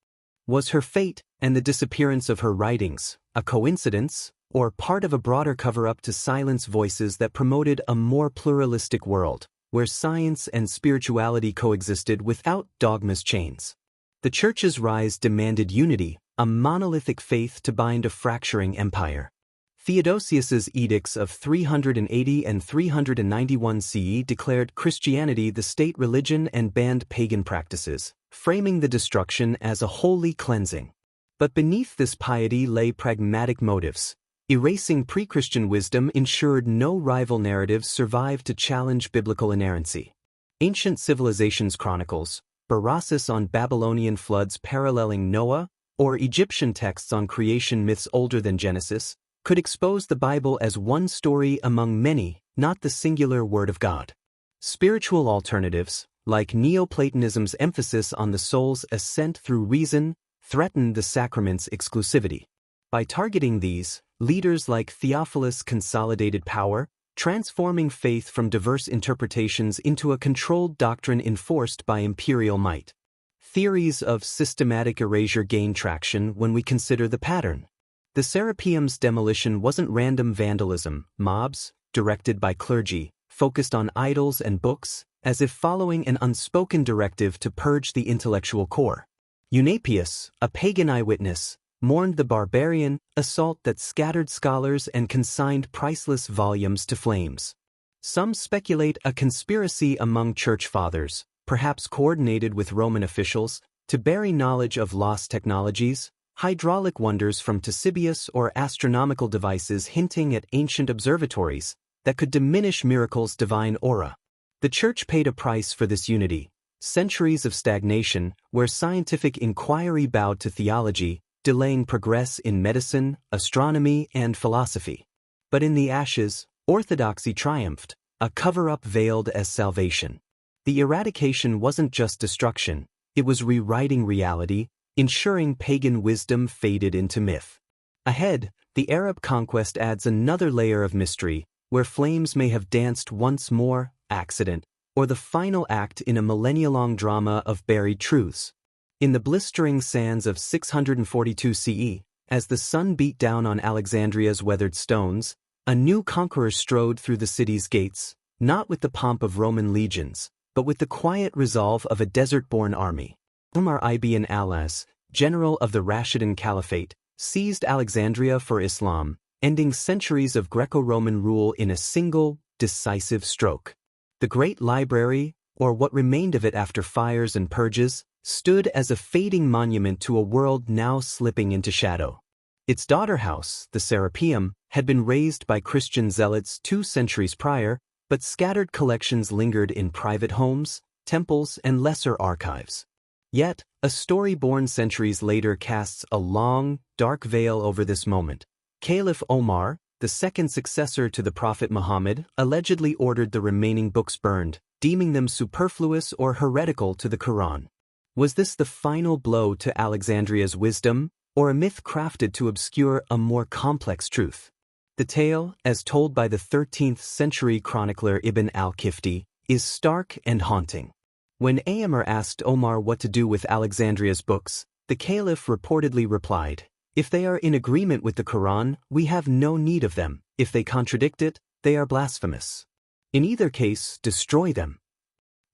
Was her fate, and the disappearance of her writings, a coincidence, or part of a broader cover-up to silence voices that promoted a more pluralistic world, where science and spirituality coexisted without dogma's chains? The Church's rise demanded unity, a monolithic faith to bind a fracturing empire. Theodosius's edicts of 380 and 391 CE declared Christianity the state religion and banned pagan practices, framing the destruction as a holy cleansing. But beneath this piety lay pragmatic motives. Erasing pre-Christian wisdom ensured no rival narratives survived to challenge biblical inerrancy. Ancient civilizations chronicles, Berossus on Babylonian floods paralleling Noah, or Egyptian texts on creation myths older than Genesis, could expose the Bible as one story among many, not the singular Word of God. Spiritual alternatives, like Neoplatonism's emphasis on the soul's ascent through reason, threatened the sacrament's exclusivity. By targeting these, leaders like Theophilus consolidated power, transforming faith from diverse interpretations into a controlled doctrine enforced by imperial might. Theories of systematic erasure gain traction when we consider the pattern. The Serapeum's demolition wasn't random vandalism. Mobs, directed by clergy, focused on idols and books, as if following an unspoken directive to purge the intellectual core. Eunapius, a pagan eyewitness, mourned the barbarian assault that scattered scholars and consigned priceless volumes to flames. Some speculate a conspiracy among church fathers, perhaps coordinated with Roman officials, to bury knowledge of lost technologies, hydraulic wonders from Ctesibius or astronomical devices hinting at ancient observatories that could diminish miracles' divine aura. The Church paid a price for this unity, centuries of stagnation where scientific inquiry bowed to theology, delaying progress in medicine, astronomy, and philosophy. But in the ashes, orthodoxy triumphed, a cover-up veiled as salvation. The eradication wasn't just destruction, it was rewriting reality, ensuring pagan wisdom faded into myth. Ahead, the Arab conquest adds another layer of mystery, where flames may have danced once more, accident, or the final act in a millennia-long drama of buried truths. In the blistering sands of 642 CE, as the sun beat down on Alexandria's weathered stones, a new conqueror strode through the city's gates, not with the pomp of Roman legions, but with the quiet resolve of a desert-born army. Umar ibn al-As, general of the Rashidun Caliphate, seized Alexandria for Islam, ending centuries of Greco-Roman rule in a single, decisive stroke. The Great Library, or what remained of it after fires and purges, stood as a fading monument to a world now slipping into shadow. Its daughter house, the Serapeum, had been razed by Christian zealots 2 centuries prior, but scattered collections lingered in private homes, temples, and lesser archives. Yet, a story born centuries later casts a long, dark veil over this moment. Caliph Omar, the second successor to the Prophet Muhammad, allegedly ordered the remaining books burned, deeming them superfluous or heretical to the Quran. Was this the final blow to Alexandria's wisdom, or a myth crafted to obscure a more complex truth? The tale, as told by the 13th century chronicler Ibn al-Kifti, is stark and haunting. When Amr asked Omar what to do with Alexandria's books, the caliph reportedly replied, "If they are in agreement with the Quran, we have no need of them. If they contradict it, they are blasphemous. In either case, destroy them."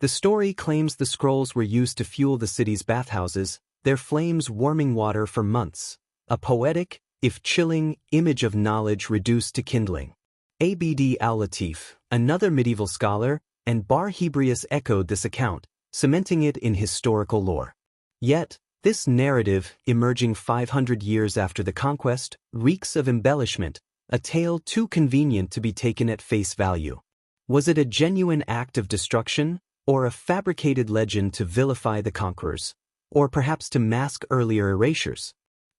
The story claims the scrolls were used to fuel the city's bathhouses, their flames warming water for months. A poetic, if chilling, image of knowledge reduced to kindling. Abd al-Latif, another medieval scholar, and Bar Hebrius echoed this account, cementing it in historical lore. Yet, this narrative, emerging 500 years after the conquest, reeks of embellishment, a tale too convenient to be taken at face value. Was it a genuine act of destruction, or a fabricated legend to vilify the conquerors, or perhaps to mask earlier erasures?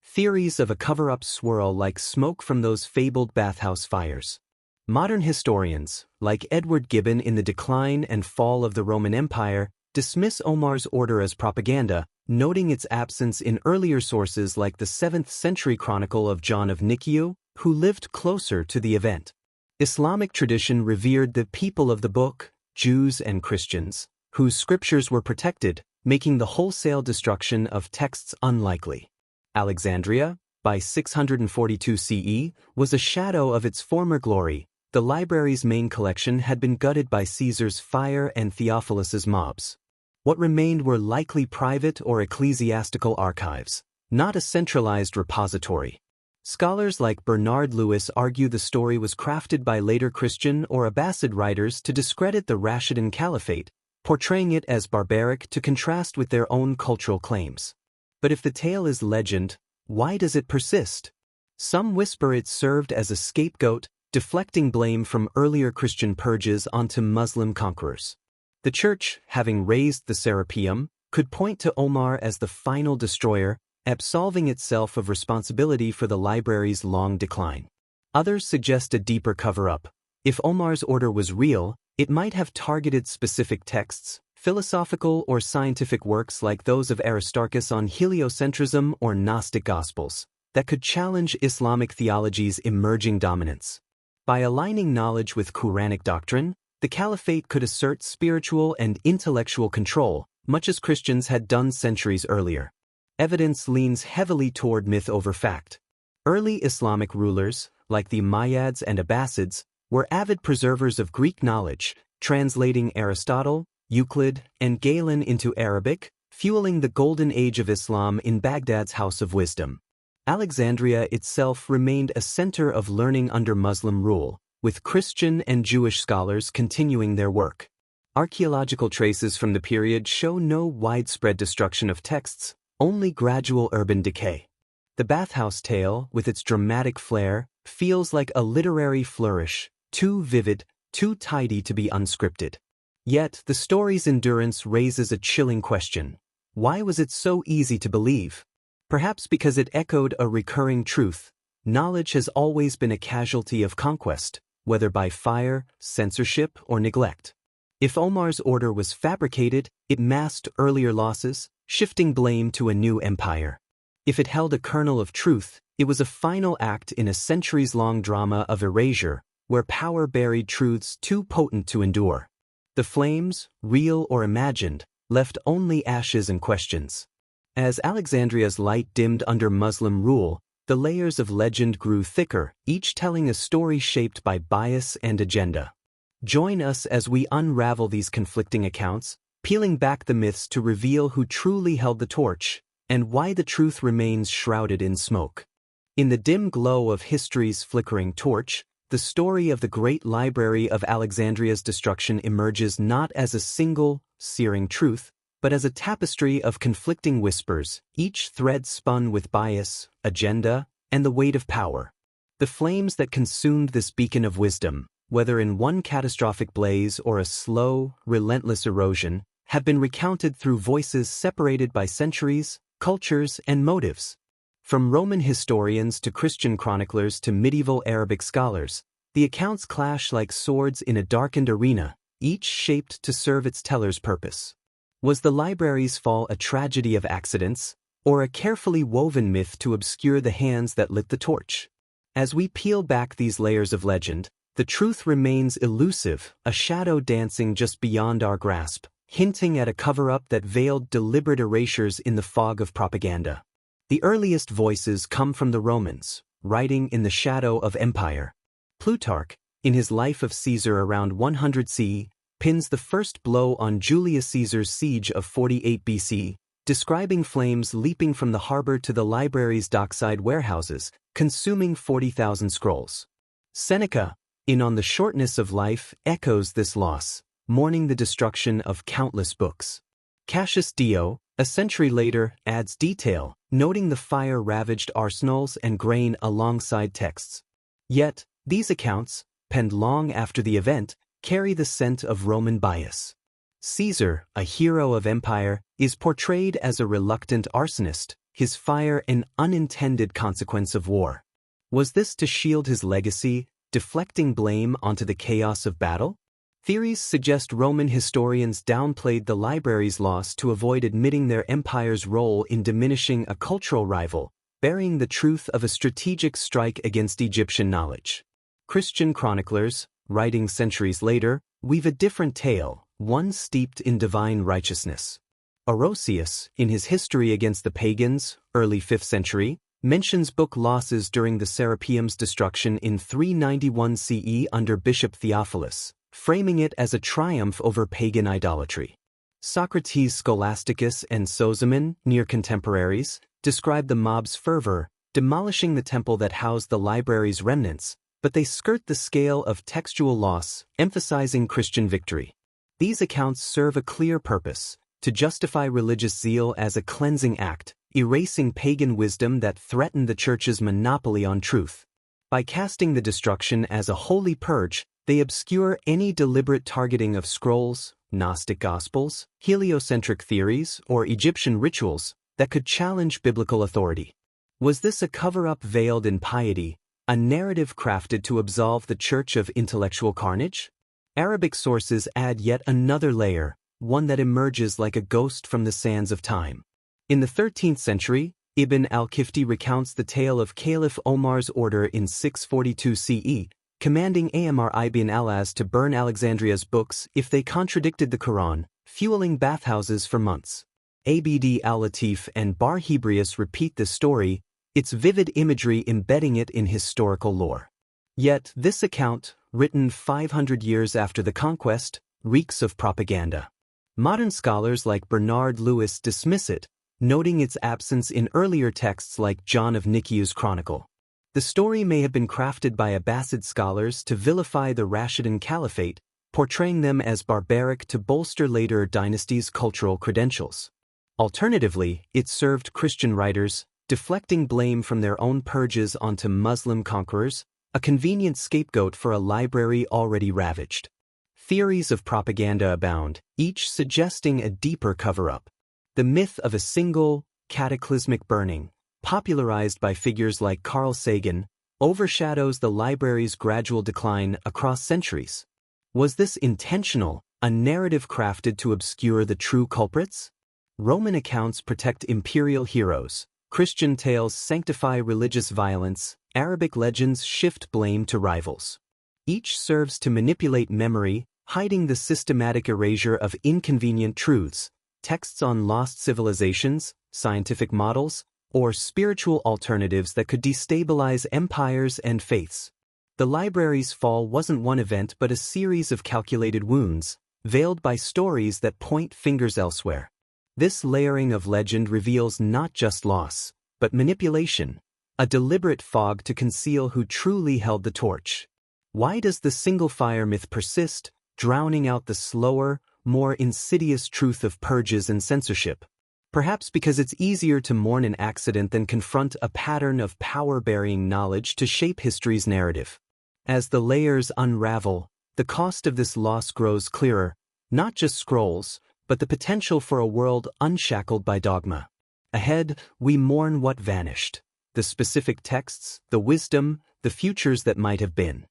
Theories of a cover-up swirl like smoke from those fabled bathhouse fires. Modern historians, like Edward Gibbon in The Decline and Fall of the Roman Empire, dismiss Omar's order as propaganda, noting its absence in earlier sources like the 7th century chronicle of John of Nikiu, who lived closer to the event. Islamic tradition revered the people of the book, Jews and Christians, whose scriptures were protected, making the wholesale destruction of texts unlikely. Alexandria, by 642 CE, was a shadow of its former glory. The library's main collection had been gutted by Caesar's fire and Theophilus's mobs. What remained were likely private or ecclesiastical archives, not a centralized repository. Scholars like Bernard Lewis argue the story was crafted by later Christian or Abbasid writers to discredit the Rashidun Caliphate, portraying it as barbaric to contrast with their own cultural claims. But if the tale is legend, why does it persist? Some whisper it served as a scapegoat, deflecting blame from earlier Christian purges onto Muslim conquerors. The Church, having raised the Serapeum, could point to Omar as the final destroyer, absolving itself of responsibility for the library's long decline. Others suggest a deeper cover-up. If Omar's order was real, it might have targeted specific texts, philosophical or scientific works like those of Aristarchus on heliocentrism or Gnostic Gospels, that could challenge Islamic theology's emerging dominance. By aligning knowledge with Quranic doctrine, the Caliphate could assert spiritual and intellectual control, much as Christians had done centuries earlier. Evidence leans heavily toward myth over fact. Early Islamic rulers, like the Umayyads and Abbasids, were avid preservers of Greek knowledge, translating Aristotle, Euclid, and Galen into Arabic, fueling the golden age of Islam in Baghdad's House of Wisdom. Alexandria itself remained a center of learning under Muslim rule, with Christian and Jewish scholars continuing their work. Archaeological traces from the period show no widespread destruction of texts, only gradual urban decay. The bathhouse tale, with its dramatic flair, feels like a literary flourish, too vivid, too tidy to be unscripted. Yet, the story's endurance raises a chilling question. Why was it so easy to believe? Perhaps because it echoed a recurring truth. Knowledge has always been a casualty of conquest, whether by fire, censorship, or neglect. If Omar's order was fabricated, it masked earlier losses, shifting blame to a new empire. If it held a kernel of truth, it was a final act in a centuries-long drama of erasure, where power buried truths too potent to endure. The flames, real or imagined, left only ashes and questions. As Alexandria's light dimmed under Muslim rule, the layers of legend grew thicker, each telling a story shaped by bias and agenda. Join us as we unravel these conflicting accounts, peeling back the myths to reveal who truly held the torch, and why the truth remains shrouded in smoke. In the dim glow of history's flickering torch, the story of the great library of Alexandria's destruction emerges not as a single, searing truth, but as a tapestry of conflicting whispers, each thread spun with bias, agenda, and the weight of power. The flames that consumed this beacon of wisdom, whether in one catastrophic blaze or a slow, relentless erosion, have been recounted through voices separated by centuries, cultures, and motives. From Roman historians to Christian chroniclers to medieval Arabic scholars, the accounts clash like swords in a darkened arena, each shaped to serve its teller's purpose. Was the library's fall a tragedy of accidents, or a carefully woven myth to obscure the hands that lit the torch? As we peel back these layers of legend, the truth remains elusive, a shadow dancing just beyond our grasp, hinting at a cover-up that veiled deliberate erasures in the fog of propaganda. The earliest voices come from the Romans, writing in the shadow of empire. Plutarch, in his Life of Caesar around 100 CE, pins the first blow on Julius Caesar's siege of 48 BC, describing flames leaping from the harbor to the library's dockside warehouses, consuming 40,000 scrolls. Seneca, in On the Shortness of Life, echoes this loss, mourning the destruction of countless books. Cassius Dio, a century later, adds detail, noting the fire-ravaged arsenals and grain alongside texts. Yet, these accounts, penned long after the event, carry the scent of Roman bias. Caesar, a hero of empire, is portrayed as a reluctant arsonist, his fire an unintended consequence of war. Was this to shield his legacy, deflecting blame onto the chaos of battle? Theories suggest Roman historians downplayed the library's loss to avoid admitting their empire's role in diminishing a cultural rival, burying the truth of a strategic strike against Egyptian knowledge. Christian chroniclers, writing centuries later, weave a different tale, one steeped in divine righteousness. Orosius, in his History Against the Pagans, early 5th century, mentions book losses during the Serapeum's destruction in 391 CE under Bishop Theophilus, framing it as a triumph over pagan idolatry. Socrates' Scholasticus and Sozomen, near contemporaries, describe the mob's fervor, demolishing the temple that housed the library's remnants, but they skirt the scale of textual loss, emphasizing Christian victory. These accounts serve a clear purpose, to justify religious zeal as a cleansing act, erasing pagan wisdom that threatened the Church's monopoly on truth. By casting the destruction as a holy purge, they obscure any deliberate targeting of scrolls, Gnostic gospels, heliocentric theories, or Egyptian rituals that could challenge biblical authority. Was this a cover-up veiled in piety, a narrative crafted to absolve the Church of intellectual carnage? Arabic sources add yet another layer, one that emerges like a ghost from the sands of time. In the 13th century, Ibn al-Kifti recounts the tale of Caliph Omar's order in 642 CE, commanding Amr ibn al-As to burn Alexandria's books if they contradicted the Quran, fueling bathhouses for months. Abd al-Latif and Bar Hebrius repeat this story, its vivid imagery embedding it in historical lore. Yet this account, written 500 years after the conquest, reeks of propaganda. Modern scholars like Bernard Lewis dismiss it, noting its absence in earlier texts like John of Nikiu's Chronicle. The story may have been crafted by Abbasid scholars to vilify the Rashidun Caliphate, portraying them as barbaric to bolster later dynasties' cultural credentials. Alternatively, it served Christian writers, deflecting blame from their own purges onto Muslim conquerors, a convenient scapegoat for a library already ravaged. Theories of propaganda abound, each suggesting a deeper cover-up. The myth of a single, cataclysmic burning, popularized by figures like Carl Sagan, overshadows the library's gradual decline across centuries. Was this intentional, a narrative crafted to obscure the true culprits? Roman accounts protect imperial heroes, Christian tales sanctify religious violence, Arabic legends shift blame to rivals. Each serves to manipulate memory, hiding the systematic erasure of inconvenient truths, texts on lost civilizations, scientific models, or spiritual alternatives that could destabilize empires and faiths. The library's fall wasn't one event but a series of calculated wounds, veiled by stories that point fingers elsewhere. This layering of legend reveals not just loss, but manipulation, a deliberate fog to conceal who truly held the torch. Why does the single fire myth persist, drowning out the slower, more insidious truth of purges and censorship? Perhaps because it's easier to mourn an accident than confront a pattern of power-burying knowledge to shape history's narrative. As the layers unravel, the cost of this loss grows clearer, not just scrolls, but the potential for a world unshackled by dogma. Ahead, we mourn what vanished, the specific texts, the wisdom, the futures that might have been.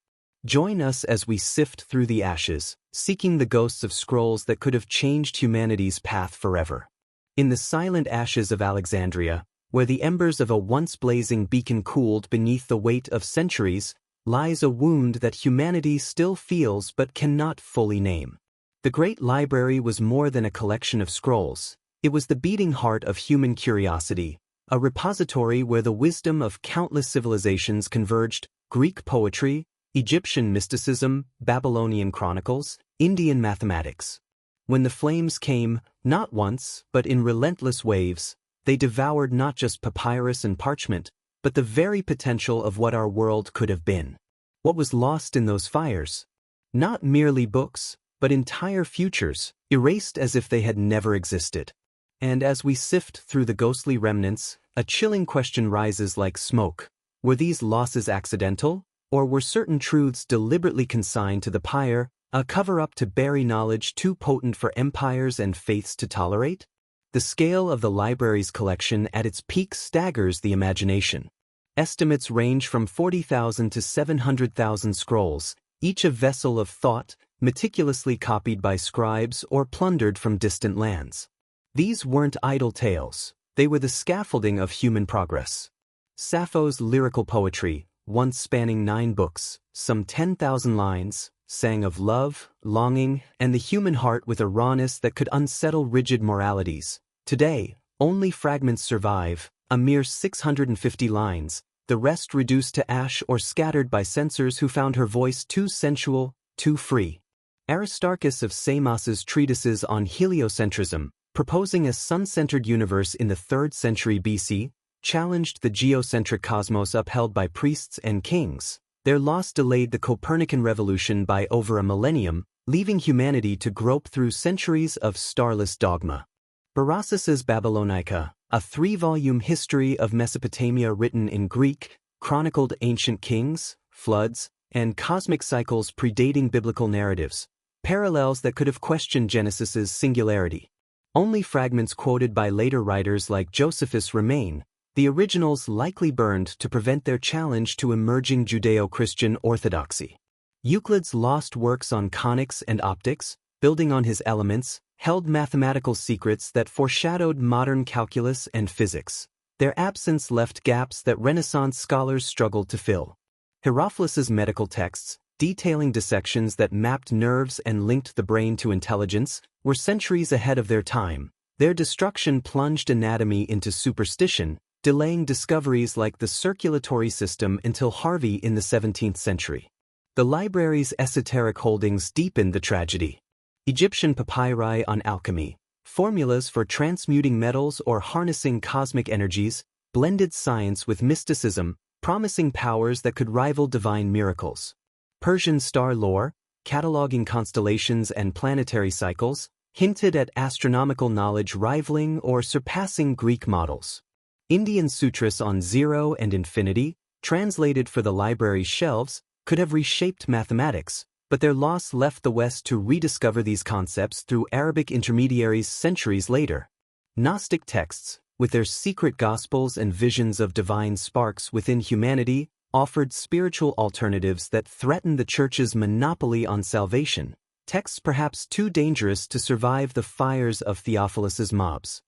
Join us as we sift through the ashes, seeking the ghosts of scrolls that could have changed humanity's path forever. In the silent ashes of Alexandria, where the embers of a once blazing beacon cooled beneath the weight of centuries, lies a wound that humanity still feels but cannot fully name. The Great Library was more than a collection of scrolls. It was the beating heart of human curiosity, a repository where the wisdom of countless civilizations converged: Greek poetry, Egyptian mysticism, Babylonian chronicles, Indian mathematics. When the flames came, not once, but in relentless waves, they devoured not just papyrus and parchment, but the very potential of what our world could have been. What was lost in those fires? Not merely books, but entire futures, erased as if they had never existed. And as we sift through the ghostly remnants, a chilling question rises like smoke. Were these losses accidental, or were certain truths deliberately consigned to the pyre, a cover-up to bury knowledge too potent for empires and faiths to tolerate? The scale of the library's collection at its peak staggers the imagination. Estimates range from 40,000 to 700,000 scrolls, each a vessel of thought, meticulously copied by scribes or plundered from distant lands. These weren't idle tales, they were the scaffolding of human progress. Sappho's lyrical poetry, once spanning 9 books, some 10,000 lines, sang of love, longing, and the human heart with a rawness that could unsettle rigid moralities. Today, only fragments survive, a mere 650 lines, the rest reduced to ash or scattered by censors who found her voice too sensual, too free. Aristarchus of Samos's treatises on heliocentrism, proposing a sun-centered universe in the 3rd century BC, challenged the geocentric cosmos upheld by priests and kings. Their loss delayed the Copernican revolution by over a millennium, leaving humanity to grope through centuries of starless dogma. Berossus's Babylonica, a 3-volume history of Mesopotamia written in Greek, chronicled ancient kings, floods, and cosmic cycles predating biblical narratives, parallels that could have questioned Genesis's singularity. Only fragments quoted by later writers like Josephus remain, the originals likely burned to prevent their challenge to emerging Judeo-Christian orthodoxy. Euclid's lost works on conics and optics, building on his Elements, held mathematical secrets that foreshadowed modern calculus and physics. Their absence left gaps that Renaissance scholars struggled to fill. Herophilus' medical texts, detailing dissections that mapped nerves and linked the brain to intelligence, were centuries ahead of their time. Their destruction plunged anatomy into superstition, delaying discoveries like the circulatory system until Harvey in the 17th century. The library's esoteric holdings deepened the tragedy. Egyptian papyri on alchemy, formulas for transmuting metals or harnessing cosmic energies, blended science with mysticism, promising powers that could rival divine miracles. Persian star lore, cataloging constellations and planetary cycles, hinted at astronomical knowledge rivaling or surpassing Greek models. Indian sutras on zero and infinity, translated for the library's shelves, could have reshaped mathematics, but their loss left the West to rediscover these concepts through Arabic intermediaries centuries later. Gnostic texts, with their secret gospels and visions of divine sparks within humanity, offered spiritual alternatives that threatened the Church's monopoly on salvation, texts perhaps too dangerous to survive the fires of Theophilus's mobs.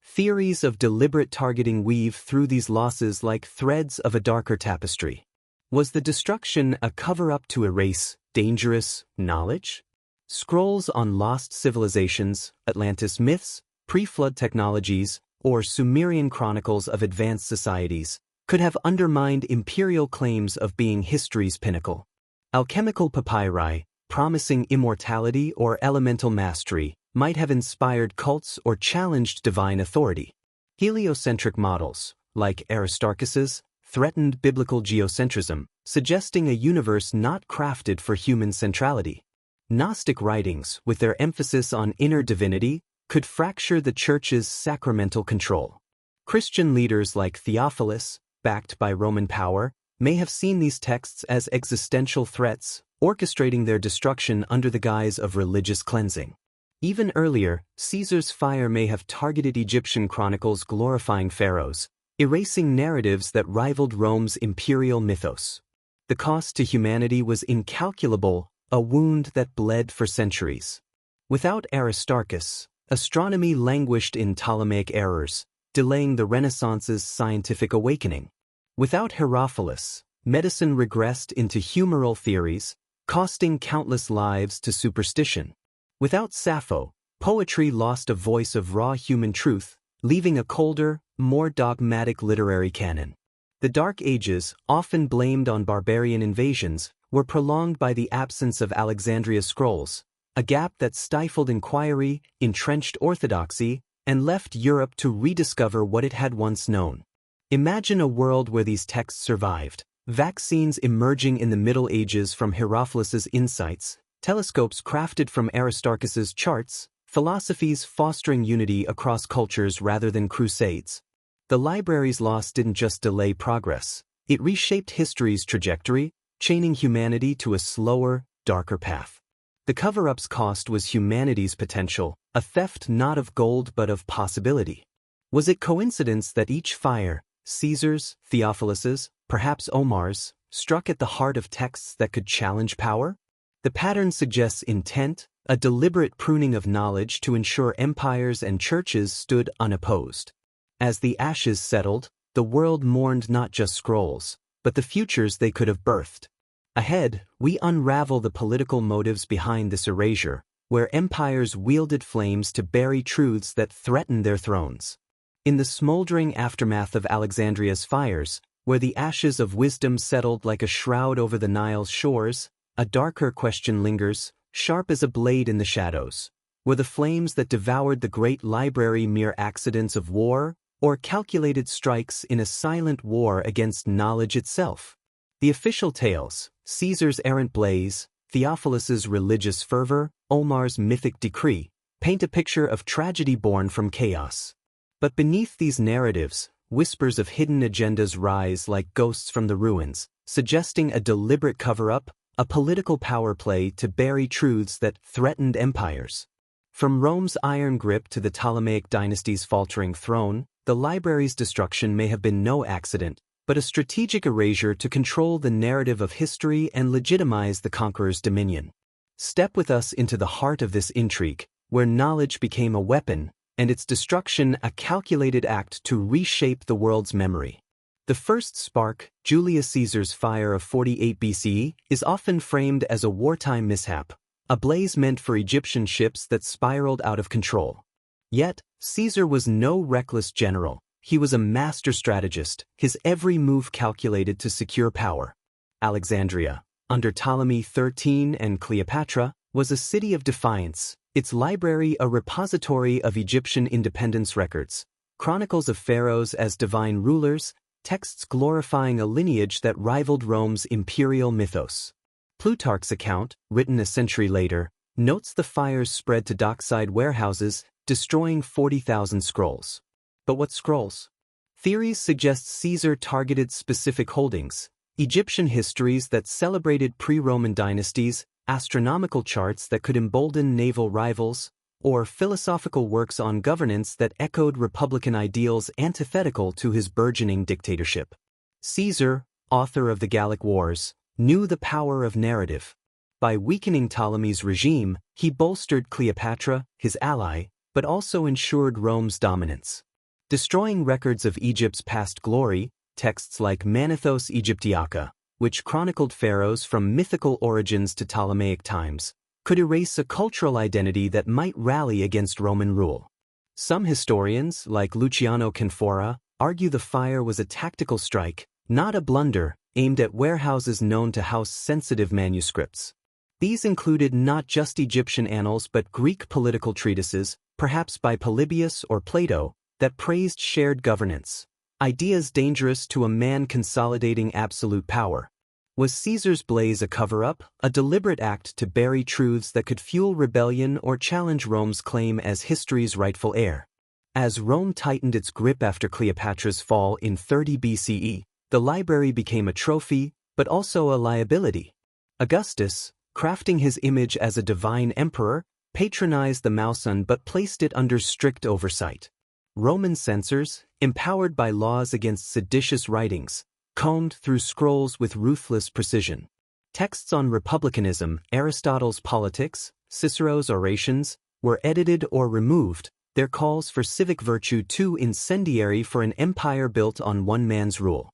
Theories of deliberate targeting weave through these losses like threads of a darker tapestry. Was the destruction a cover-up to erase dangerous knowledge? Scrolls on lost civilizations, Atlantis myths, pre-flood technologies, or Sumerian chronicles of advanced societies could have undermined imperial claims of being history's pinnacle. Alchemical papyri, promising immortality or elemental mastery, might have inspired cults or challenged divine authority. Heliocentric models, like Aristarchus's, threatened biblical geocentrism, suggesting a universe not crafted for human centrality. Gnostic writings, with their emphasis on inner divinity, could fracture the Church's sacramental control. Christian leaders like Theophilus, backed by Roman power, may have seen these texts as existential threats, orchestrating their destruction under the guise of religious cleansing. Even earlier, Caesar's fire may have targeted Egyptian chronicles glorifying pharaohs, erasing narratives that rivaled Rome's imperial mythos. The cost to humanity was incalculable, a wound that bled for centuries. Without Aristarchus, astronomy languished in Ptolemaic errors, delaying the Renaissance's scientific awakening. Without Herophilus, medicine regressed into humoral theories, costing countless lives to superstition. Without Sappho, poetry lost a voice of raw human truth, leaving a colder, more dogmatic literary canon. The Dark Ages, often blamed on barbarian invasions, were prolonged by the absence of Alexandria scrolls, a gap that stifled inquiry, entrenched orthodoxy, and left Europe to rediscover what it had once known. Imagine a world where these texts survived, vaccines emerging in the Middle Ages from Herophilus's insights, telescopes crafted from Aristarchus's charts, philosophies fostering unity across cultures rather than crusades. The library's loss didn't just delay progress, it reshaped history's trajectory, chaining humanity to a slower, darker path. The cover-up's cost was humanity's potential, a theft not of gold but of possibility. Was it coincidence that each fire, Caesar's, Theophilus's, perhaps Omar's, struck at the heart of texts that could challenge power? The pattern suggests intent, a deliberate pruning of knowledge to ensure empires and churches stood unopposed. As the ashes settled, the world mourned not just scrolls, but the futures they could have birthed. Ahead, we unravel the political motives behind this erasure, where empires wielded flames to bury truths that threatened their thrones. In the smoldering aftermath of Alexandria's fires, where the ashes of wisdom settled like a shroud over the Nile's shores, a darker question lingers, sharp as a blade in the shadows. Were the flames that devoured the great library mere accidents of war, or calculated strikes in a silent war against knowledge itself? The official tales, Caesar's errant blaze, Theophilus's religious fervor, Omar's mythic decree, paint a picture of tragedy born from chaos. But beneath these narratives, whispers of hidden agendas rise like ghosts from the ruins, suggesting a deliberate cover-up, a political power play to bury truths that threatened empires. From Rome's iron grip to the Ptolemaic dynasty's faltering throne, the library's destruction may have been no accident, but a strategic erasure to control the narrative of history and legitimize the conqueror's dominion. Step with us into the heart of this intrigue, where knowledge became a weapon, and its destruction a calculated act to reshape the world's memory. The first spark, Julius Caesar's fire of 48 BCE, is often framed as a wartime mishap, a blaze meant for Egyptian ships that spiraled out of control. Yet, Caesar was no reckless general. He was a master strategist, his every move calculated to secure power. Alexandria, under Ptolemy XIII and Cleopatra, was a city of defiance, its library a repository of Egyptian independence records, chronicles of pharaohs as divine rulers, texts glorifying a lineage that rivaled Rome's imperial mythos. Plutarch's account, written a century later, notes the fires spread to dockside warehouses, destroying 40,000 scrolls. But what scrolls? Theories suggest Caesar targeted specific holdings: Egyptian histories that celebrated pre-Roman dynasties, astronomical charts that could embolden naval rivals, or philosophical works on governance that echoed republican ideals antithetical to his burgeoning dictatorship. Caesar, author of the Gallic Wars, knew the power of narrative. By weakening Ptolemy's regime, he bolstered Cleopatra, his ally, but also ensured Rome's dominance. Destroying records of Egypt's past glory, texts like Manethos Aegyptiaca, which chronicled pharaohs from mythical origins to Ptolemaic times, could erase a cultural identity that might rally against Roman rule. Some historians, like Luciano Canfora, argue the fire was a tactical strike, not a blunder, aimed at warehouses known to house sensitive manuscripts. These included not just Egyptian annals but Greek political treatises, perhaps by Polybius or Plato, that praised shared governance, ideas dangerous to a man consolidating absolute power. Was Caesar's blaze a cover-up, a deliberate act to bury truths that could fuel rebellion or challenge Rome's claim as history's rightful heir? As Rome tightened its grip after Cleopatra's fall in 30 BCE, the library became a trophy, but also a liability. Augustus, crafting his image as a divine emperor, patronized the Mauson but placed it under strict oversight. Roman censors, empowered by laws against seditious writings, combed through scrolls with ruthless precision. Texts on republicanism, Aristotle's Politics, Cicero's Orations, were edited or removed, their calls for civic virtue too incendiary for an empire built on one man's rule.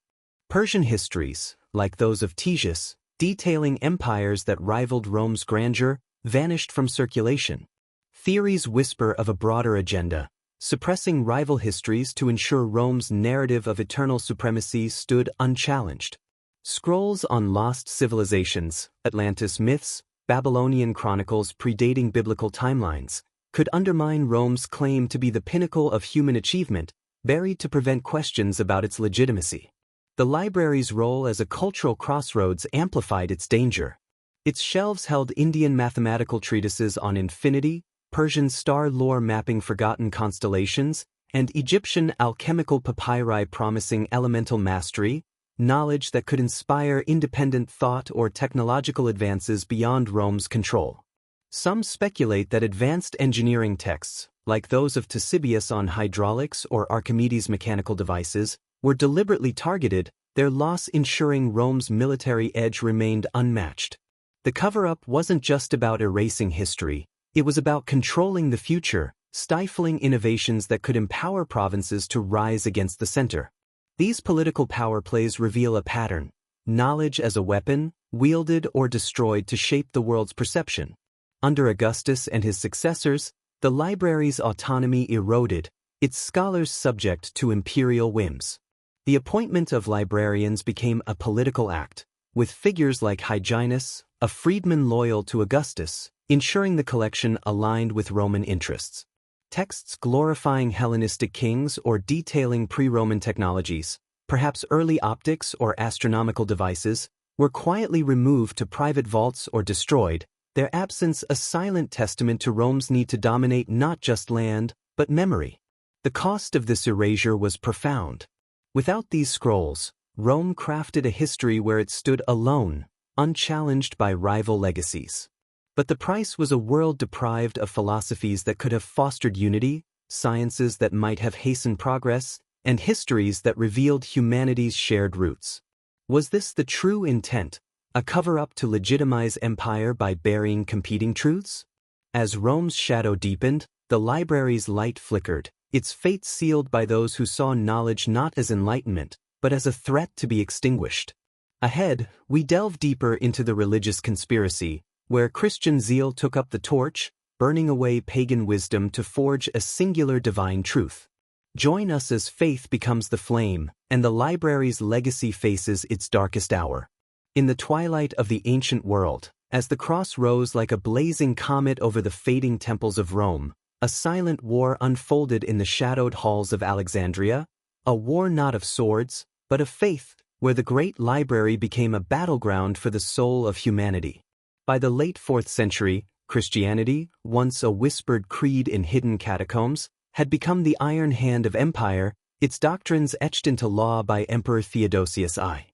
Persian histories, like those of Ctesias, detailing empires that rivaled Rome's grandeur, vanished from circulation. Theories whisper of a broader agenda, suppressing rival histories to ensure Rome's narrative of eternal supremacy stood unchallenged. Scrolls on lost civilizations, Atlantis myths, Babylonian chronicles predating biblical timelines, could undermine Rome's claim to be the pinnacle of human achievement, buried to prevent questions about its legitimacy. The library's role as a cultural crossroads amplified its danger. Its shelves held Indian mathematical treatises on infinity, Persian star lore mapping forgotten constellations, and Egyptian alchemical papyri promising elemental mastery, knowledge that could inspire independent thought or technological advances beyond Rome's control. Some speculate that advanced engineering texts, like those of Ctesibius on hydraulics or Archimedes' mechanical devices, were deliberately targeted, their loss ensuring Rome's military edge remained unmatched. The cover-up wasn't just about erasing history, it was about controlling the future, stifling innovations that could empower provinces to rise against the center. These political power plays reveal a pattern: knowledge as a weapon, wielded or destroyed to shape the world's perception. Under Augustus and his successors, the library's autonomy eroded, its scholars subject to imperial whims. The appointment of librarians became a political act, with figures like Hyginus, a freedman loyal to Augustus, ensuring the collection aligned with Roman interests. Texts glorifying Hellenistic kings or detailing pre-Roman technologies, perhaps early optics or astronomical devices, were quietly removed to private vaults or destroyed, their absence a silent testament to Rome's need to dominate not just land, but memory. The cost of this erasure was profound. Without these scrolls, Rome crafted a history where it stood alone, unchallenged by rival legacies. But the price was a world deprived of philosophies that could have fostered unity, sciences that might have hastened progress, and histories that revealed humanity's shared roots. Was this the true intent, a cover-up to legitimize empire by burying competing truths? As Rome's shadow deepened, the library's light flickered, its fate sealed by those who saw knowledge not as enlightenment, but as a threat to be extinguished. Ahead, we delve deeper into the religious conspiracy, where Christian zeal took up the torch, burning away pagan wisdom to forge a singular divine truth. Join us as faith becomes the flame, and the library's legacy faces its darkest hour. In the twilight of the ancient world, As the cross rose like a blazing comet over the fading temples of Rome, a silent war unfolded in the shadowed halls of Alexandria, a war not of swords, but of faith, where the great library became a battleground for the soul of humanity. By the late 4th century, Christianity, once a whispered creed in hidden catacombs, had become the iron hand of empire, its doctrines etched into law by Emperor Theodosius I.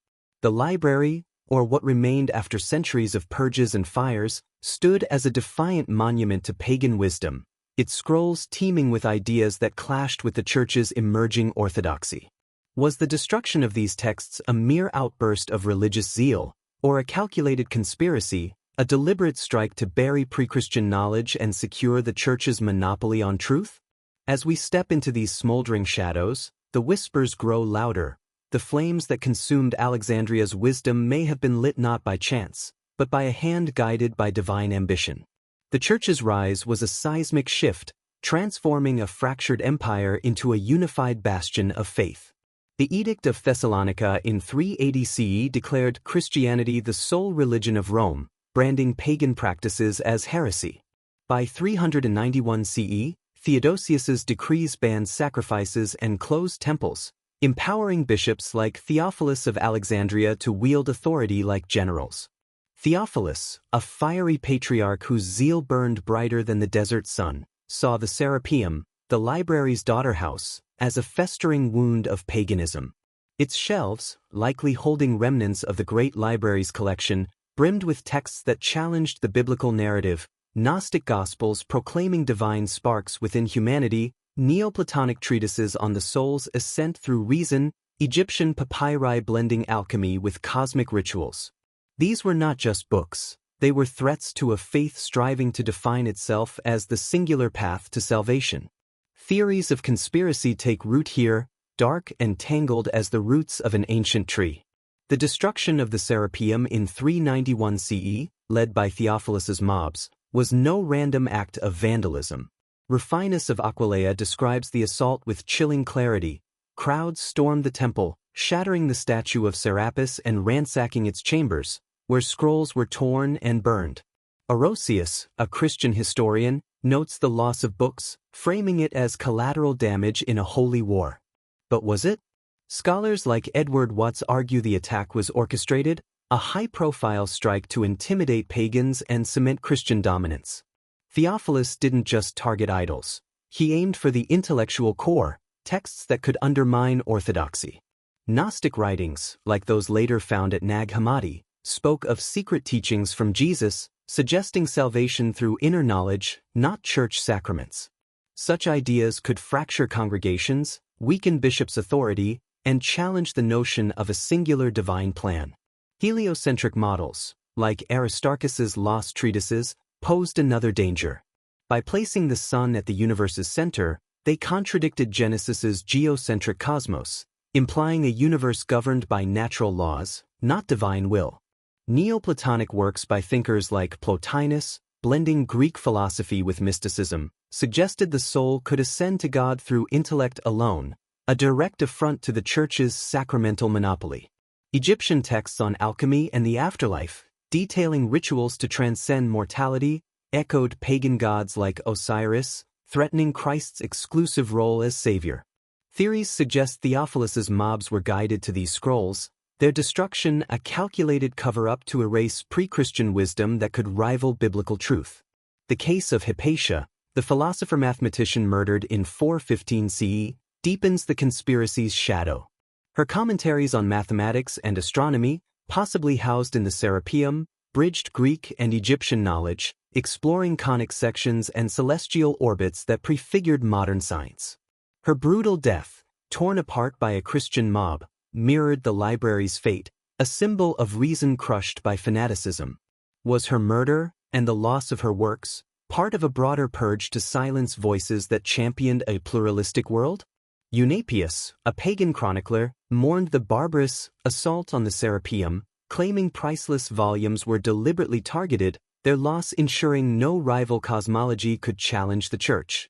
The library, or what remained after centuries of purges and fires, stood as a defiant monument to pagan wisdom, its scrolls teeming with ideas that clashed with the Church's emerging orthodoxy. Was the destruction of these texts a mere outburst of religious zeal, or a calculated conspiracy, a deliberate strike to bury pre-Christian knowledge and secure the Church's monopoly on truth? As we step into these smoldering shadows, the whispers grow louder. The flames that consumed Alexandria's wisdom may have been lit not by chance, but by a hand guided by divine ambition. The Church's rise was a seismic shift, transforming a fractured empire into a unified bastion of faith. The Edict of Thessalonica in 380 CE declared Christianity the sole religion of Rome, branding pagan practices as heresy. By 391 CE, Theodosius's decrees banned sacrifices and closed temples, empowering bishops like Theophilus of Alexandria to wield authority like generals. Theophilus, a fiery patriarch whose zeal burned brighter than the desert sun, saw the Serapeum, the library's daughter house, as a festering wound of paganism. Its shelves, likely holding remnants of the great library's collection, brimmed with texts that challenged the biblical narrative, Gnostic gospels proclaiming divine sparks within humanity, Neoplatonic treatises on the soul's ascent through reason, Egyptian papyri blending alchemy with cosmic rituals. These were not just books, they were threats to a faith striving to define itself as the singular path to salvation. Theories of conspiracy take root here, dark and tangled as the roots of an ancient tree. The destruction of the Serapeum in 391 CE, led by Theophilus's mobs, was no random act of vandalism. Rufinus of Aquileia describes the assault with chilling clarity. Crowds stormed the temple, shattering the statue of Serapis and ransacking its chambers, where scrolls were torn and burned. Orosius, a Christian historian, notes the loss of books, framing it as collateral damage in a holy war. But was it? Scholars like Edward Watts argue the attack was orchestrated, a high-profile strike to intimidate pagans and cement Christian dominance. Theophilus didn't just target idols. He aimed for the intellectual core, texts that could undermine orthodoxy. Gnostic writings, like those later found at Nag Hammadi, spoke of secret teachings from Jesus, suggesting salvation through inner knowledge, not church sacraments. Such ideas could fracture congregations, weaken bishops' authority, and challenge the notion of a singular divine plan. Heliocentric models, like Aristarchus's lost treatises, posed another danger. By placing the sun at the universe's center, they contradicted Genesis's geocentric cosmos, implying a universe governed by natural laws, not divine will. Neoplatonic works by thinkers like Plotinus, blending Greek philosophy with mysticism, suggested the soul could ascend to God through intellect alone, a direct affront to the Church's sacramental monopoly. Egyptian texts on alchemy and the afterlife, detailing rituals to transcend mortality, echoed pagan gods like Osiris, threatening Christ's exclusive role as savior. Theories suggest Theophilus's mobs were guided to these scrolls, their destruction a calculated cover-up to erase pre-Christian wisdom that could rival biblical truth. The case of Hypatia, the philosopher-mathematician murdered in 415 CE, deepens the conspiracy's shadow. Her commentaries on mathematics and astronomy, possibly housed in the Serapeum, bridged Greek and Egyptian knowledge, exploring conic sections and celestial orbits that prefigured modern science. Her brutal death, torn apart by a Christian mob, mirrored the library's fate, a symbol of reason crushed by fanaticism. Was her murder, and the loss of her works, part of a broader purge to silence voices that championed a pluralistic world? Eunapius, a pagan chronicler, mourned the barbarous assault on the Serapeum, claiming priceless volumes were deliberately targeted, their loss ensuring no rival cosmology could challenge the Church.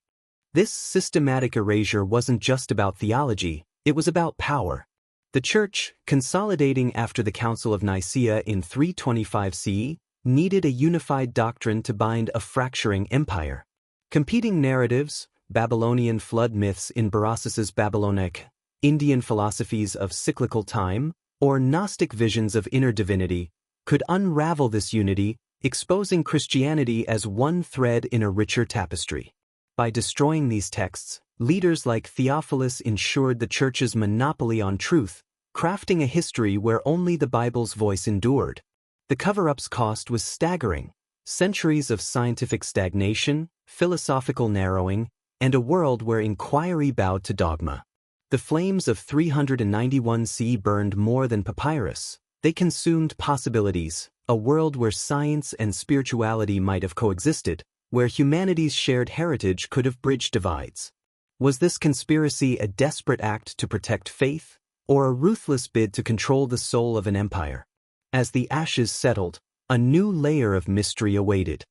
This systematic erasure wasn't just about theology, it was about power. The Church, consolidating after the Council of Nicaea in 325 CE, needed a unified doctrine to bind a fracturing empire. Competing narratives, Babylonian flood myths in Berossus's Babylonic, Indian philosophies of cyclical time, or Gnostic visions of inner divinity, could unravel this unity, exposing Christianity as one thread in a richer tapestry. By destroying these texts, leaders like Theophilus ensured the Church's monopoly on truth, crafting a history where only the Bible's voice endured. The cover-up's cost was staggering: centuries of scientific stagnation, philosophical narrowing, and a world where inquiry bowed to dogma. The flames of 391 CE burned more than papyrus. They consumed possibilities, a world where science and spirituality might have coexisted, where humanity's shared heritage could have bridged divides. Was this conspiracy a desperate act to protect faith, or a ruthless bid to control the soul of an empire? As the ashes settled, a new layer of mystery awaited.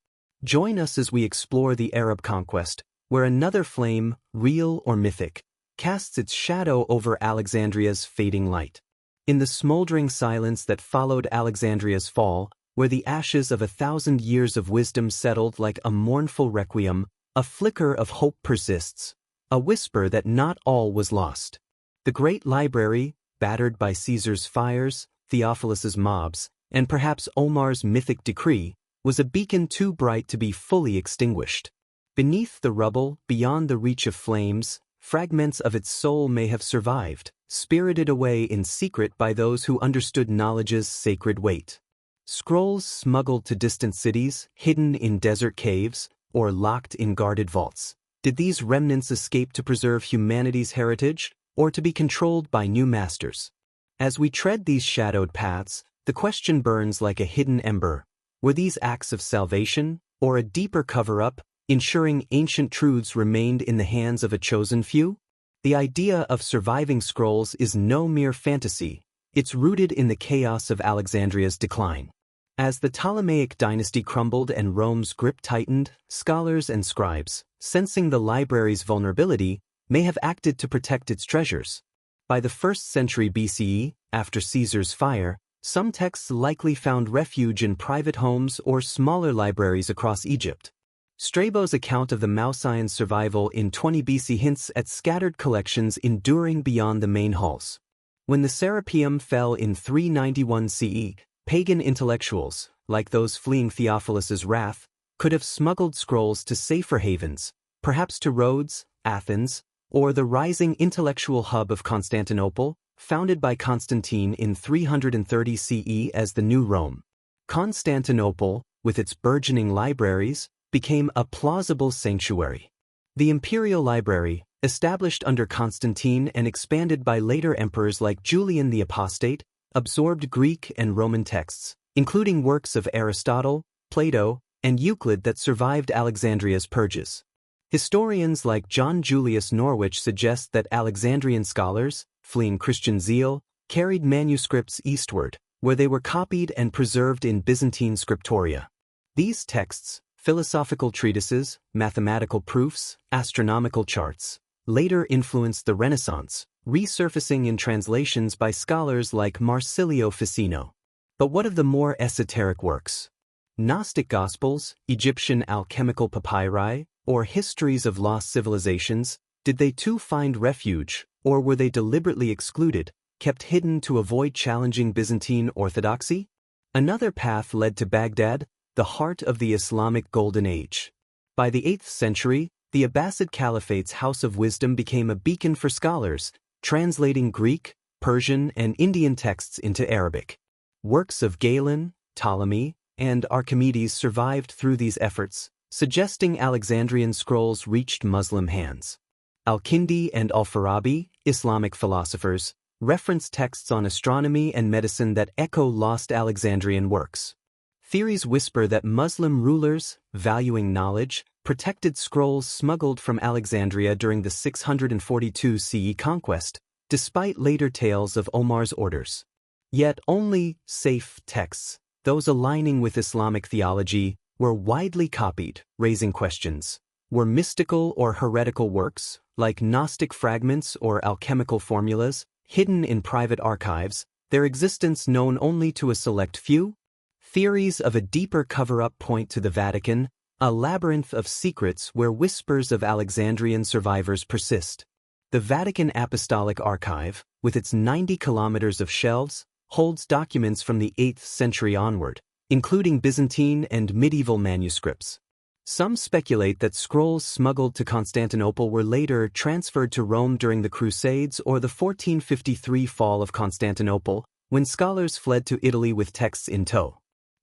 Join us as we explore the Arab conquest, where another flame, real or mythic, casts its shadow over Alexandria's fading light. In the smoldering silence that followed Alexandria's fall, where the ashes of 1,000 years of wisdom settled like a mournful requiem, a flicker of hope persists, a whisper that not all was lost. The great library, battered by Caesar's fires, Theophilus's mobs, and perhaps Omar's mythic decree, was a beacon too bright to be fully extinguished. Beneath the rubble, beyond the reach of flames, fragments of its soul may have survived, spirited away in secret by those who understood knowledge's sacred weight. Scrolls smuggled to distant cities, hidden in desert caves, or locked in guarded vaults. Did these remnants escape to preserve humanity's heritage, or to be controlled by new masters? As we tread these shadowed paths, the question burns like a hidden ember. Were these acts of salvation, or a deeper cover-up, ensuring ancient truths remained in the hands of a chosen few? The idea of surviving scrolls is no mere fantasy. It's rooted in the chaos of Alexandria's decline. As the Ptolemaic dynasty crumbled and Rome's grip tightened, scholars and scribes, sensing the library's vulnerability, may have acted to protect its treasures. By the 1st century BCE, after Caesar's fire, some texts likely found refuge in private homes or smaller libraries across Egypt. Strabo's account of the Mouseians' survival in 20 BC hints at scattered collections enduring beyond the main halls. When the Serapeum fell in 391 CE, pagan intellectuals, like those fleeing Theophilus's wrath, could have smuggled scrolls to safer havens, perhaps to Rhodes, Athens, or the rising intellectual hub of Constantinople, founded by Constantine in 330 CE as the New Rome. Constantinople, with its burgeoning libraries, became a plausible sanctuary. The Imperial Library, established under Constantine and expanded by later emperors like Julian the Apostate, absorbed Greek and Roman texts, including works of Aristotle, Plato, and Euclid that survived Alexandria's purges. Historians like John Julius Norwich suggest that Alexandrian scholars, fleeing Christian zeal, carried manuscripts eastward, where they were copied and preserved in Byzantine scriptoria. These texts, philosophical treatises, mathematical proofs, astronomical charts, later influenced the Renaissance, resurfacing in translations by scholars like Marsilio Ficino. But what of the more esoteric works? Gnostic Gospels, Egyptian alchemical papyri, or histories of lost civilizations, did they too find refuge, or were they deliberately excluded, kept hidden to avoid challenging Byzantine orthodoxy? Another path led to Baghdad, the heart of the Islamic Golden Age. By the 8th century, the Abbasid Caliphate's House of Wisdom became a beacon for scholars, translating Greek, Persian, and Indian texts into Arabic. Works of Galen, Ptolemy, and Archimedes survived through these efforts, suggesting Alexandrian scrolls reached Muslim hands. Al-Kindi and Al-Farabi, Islamic philosophers, reference texts on astronomy and medicine that echo lost Alexandrian works. Theories whisper that Muslim rulers, valuing knowledge, protected scrolls smuggled from Alexandria during the 642 CE conquest, despite later tales of Omar's orders. Yet only safe texts, those aligning with Islamic theology, were widely copied, raising questions. Were mystical or heretical works, like Gnostic fragments or alchemical formulas, hidden in private archives, their existence known only to a select few? Theories of a deeper cover-up point to the Vatican, a labyrinth of secrets where whispers of Alexandrian survivors persist. The Vatican Apostolic Archive, with its 90 kilometers of shelves, holds documents from the 8th century onward, including Byzantine and medieval manuscripts. Some speculate that scrolls smuggled to Constantinople were later transferred to Rome during the Crusades or the 1453 fall of Constantinople, when scholars fled to Italy with texts in tow.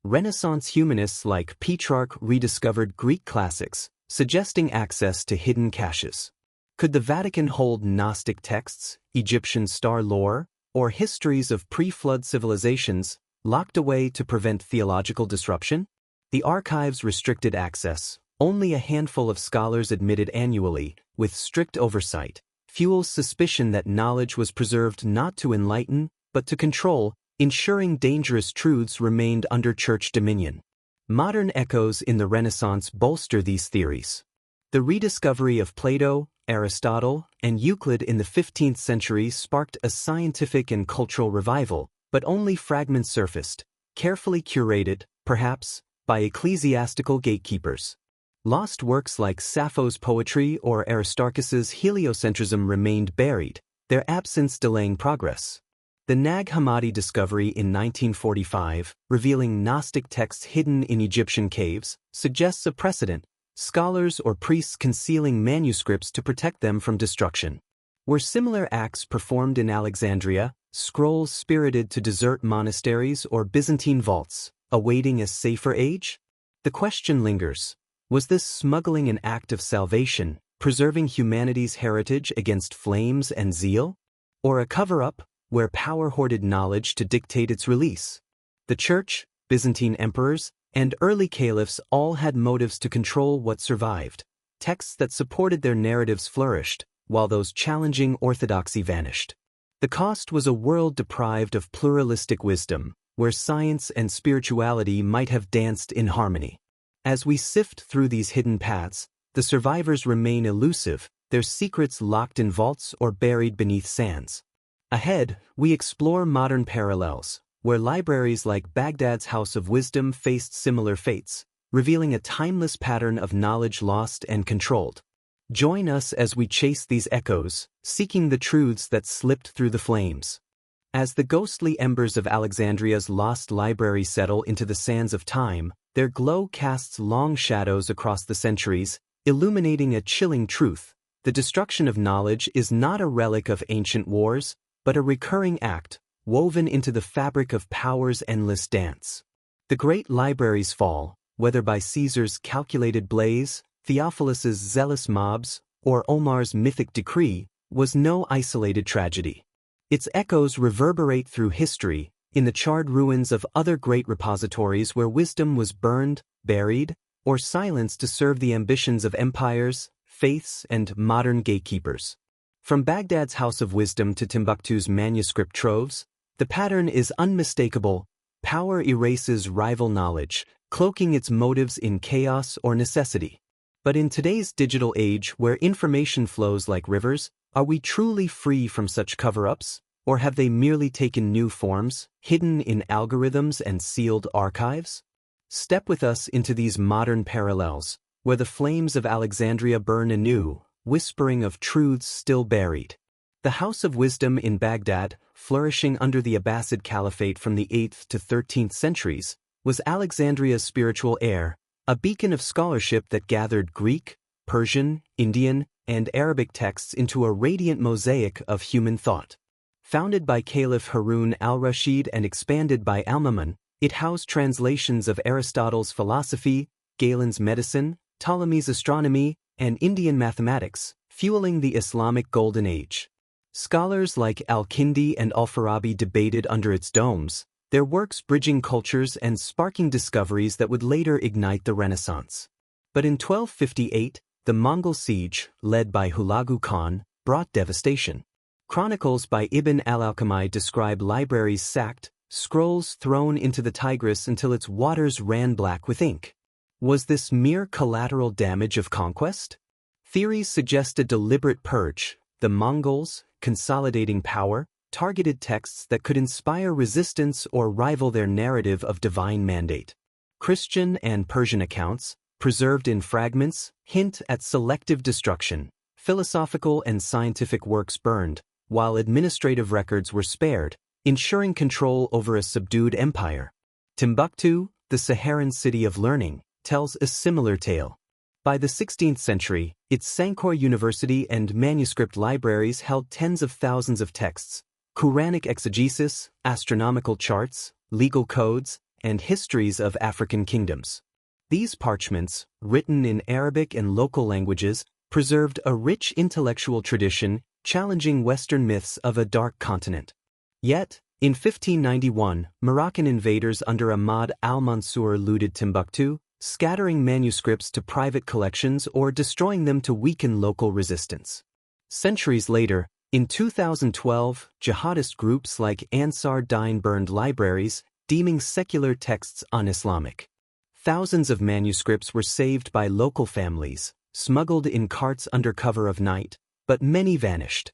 Renaissance humanists like Petrarch rediscovered Greek classics, suggesting access to hidden caches. Could the Vatican hold Gnostic texts, Egyptian star lore, or histories of pre-flood civilizations, locked away to prevent theological disruption? The archive's restricted access, only a handful of scholars admitted annually, with strict oversight, fuels suspicion that knowledge was preserved not to enlighten, but to control, ensuring dangerous truths remained under church dominion. Modern echoes in the Renaissance bolster these theories. The rediscovery of Plato, Aristotle, and Euclid in the 15th century sparked a scientific and cultural revival, but only fragments surfaced, carefully curated, perhaps, by ecclesiastical gatekeepers. Lost works like Sappho's poetry or Aristarchus's heliocentrism remained buried, their absence delaying progress. The Nag Hammadi discovery in 1945, revealing Gnostic texts hidden in Egyptian caves, suggests a precedent, scholars or priests concealing manuscripts to protect them from destruction. Were similar acts performed in Alexandria, scrolls spirited to desert monasteries or Byzantine vaults, awaiting a safer age? The question lingers. Was this smuggling an act of salvation, preserving humanity's heritage against flames and zeal? Or a cover-up, where power hoarded knowledge to dictate its release? The Church, Byzantine emperors, and early caliphs all had motives to control what survived. Texts that supported their narratives flourished, while those challenging orthodoxy vanished. The cost was a world deprived of pluralistic wisdom, where science and spirituality might have danced in harmony. As we sift through these hidden paths, the survivors remain elusive, their secrets locked in vaults or buried beneath sands. Ahead, we explore modern parallels, where libraries like Baghdad's House of Wisdom faced similar fates, revealing a timeless pattern of knowledge lost and controlled. Join us as we chase these echoes, seeking the truths that slipped through the flames. As the ghostly embers of Alexandria's lost library settle into the sands of time, their glow casts long shadows across the centuries, illuminating a chilling truth. The destruction of knowledge is not a relic of ancient wars, but a recurring act, woven into the fabric of power's endless dance. The great libraries fall, whether by Caesar's calculated blaze, Theophilus's zealous mobs, or Omar's mythic decree, was no isolated tragedy. Its echoes reverberate through history, in the charred ruins of other great repositories where wisdom was burned, buried, or silenced to serve the ambitions of empires, faiths, and modern gatekeepers. From Baghdad's House of Wisdom to Timbuktu's manuscript troves, the pattern is unmistakable. Power erases rival knowledge, cloaking its motives in chaos or necessity. But in today's digital age where information flows like rivers, are we truly free from such cover-ups, or have they merely taken new forms, hidden in algorithms and sealed archives? Step with us into these modern parallels, where the flames of Alexandria burn anew, whispering of truths still buried. The House of Wisdom in Baghdad, flourishing under the Abbasid Caliphate from the 8th to 13th centuries, was Alexandria's spiritual heir, a beacon of scholarship that gathered Greek, Persian, Indian, and Arabic texts into a radiant mosaic of human thought. Founded by Caliph Harun al-Rashid and expanded by Al-Mamun, it housed translations of Aristotle's philosophy, Galen's medicine, Ptolemy's astronomy, and Indian mathematics, fueling the Islamic Golden Age. Scholars like Al-Kindi and Al-Farabi debated under its domes, their works bridging cultures and sparking discoveries that would later ignite the Renaissance. But in 1258, the Mongol siege, led by Hulagu Khan, brought devastation. Chronicles by Ibn al-Alqami describe libraries sacked, scrolls thrown into the Tigris until its waters ran black with ink. Was this mere collateral damage of conquest? Theories suggest a deliberate purge, the Mongols, consolidating power, targeted texts that could inspire resistance or rival their narrative of divine mandate. Christian and Persian accounts, preserved in fragments, hint at selective destruction. Philosophical and scientific works burned, while administrative records were spared, ensuring control over a subdued empire. Timbuktu, the Saharan city of learning, tells a similar tale. By the 16th century, its Sankore University and manuscript libraries held tens of thousands of texts, Quranic exegesis, astronomical charts, legal codes, and histories of African kingdoms. These parchments, written in Arabic and local languages, preserved a rich intellectual tradition challenging Western myths of a dark continent. Yet, in 1591, Moroccan invaders under Ahmad al-Mansur looted Timbuktu, scattering manuscripts to private collections or destroying them to weaken local resistance. Centuries later, in 2012, jihadist groups like Ansar Dine burned libraries, deeming secular texts un-Islamic. Thousands of manuscripts were saved by local families, smuggled in carts under cover of night, but many vanished.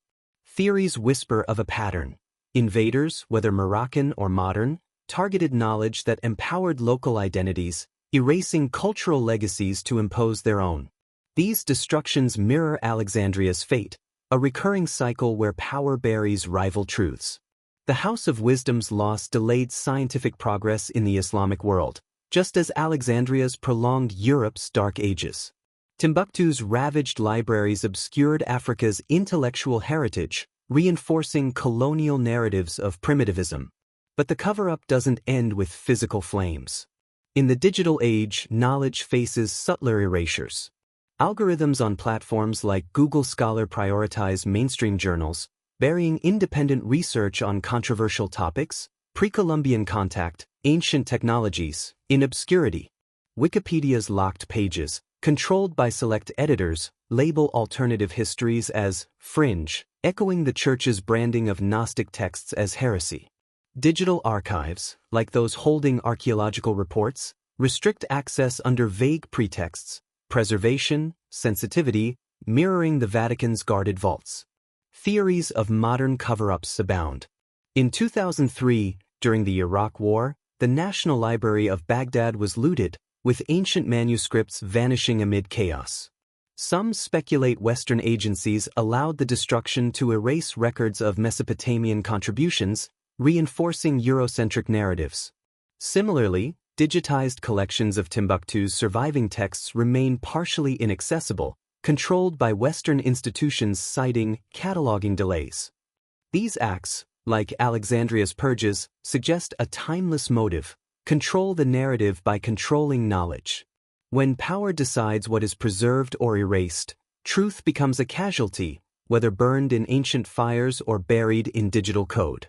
Theories whisper of a pattern. Invaders, whether Moroccan or modern, targeted knowledge that empowered local identities, erasing cultural legacies to impose their own. These destructions mirror Alexandria's fate, a recurring cycle where power buries rival truths. The House of Wisdom's loss delayed scientific progress in the Islamic world, just as Alexandria's prolonged Europe's dark ages. Timbuktu's ravaged libraries obscured Africa's intellectual heritage, reinforcing colonial narratives of primitivism. But the cover-up doesn't end with physical flames. In the digital age, knowledge faces subtler erasures. Algorithms on platforms like Google Scholar prioritize mainstream journals, burying independent research on controversial topics, pre-Columbian contact, ancient technologies, in obscurity. Wikipedia's locked pages, controlled by select editors, label alternative histories as fringe, echoing the Church's branding of Gnostic texts as heresy. Digital archives, like those holding archaeological reports, restrict access under vague pretexts, preservation, sensitivity, mirroring the Vatican's guarded vaults. Theories of modern cover-ups abound. In 2003, during the Iraq War, the National Library of Baghdad was looted, with ancient manuscripts vanishing amid chaos. Some speculate Western agencies allowed the destruction to erase records of Mesopotamian contributions, reinforcing Eurocentric narratives. Similarly, digitized collections of Timbuktu's surviving texts remain partially inaccessible, controlled by Western institutions citing cataloging delays. These acts, like Alexandria's purges, suggest a timeless motive: control the narrative by controlling knowledge. When power decides what is preserved or erased, truth becomes a casualty, whether burned in ancient fires or buried in digital code.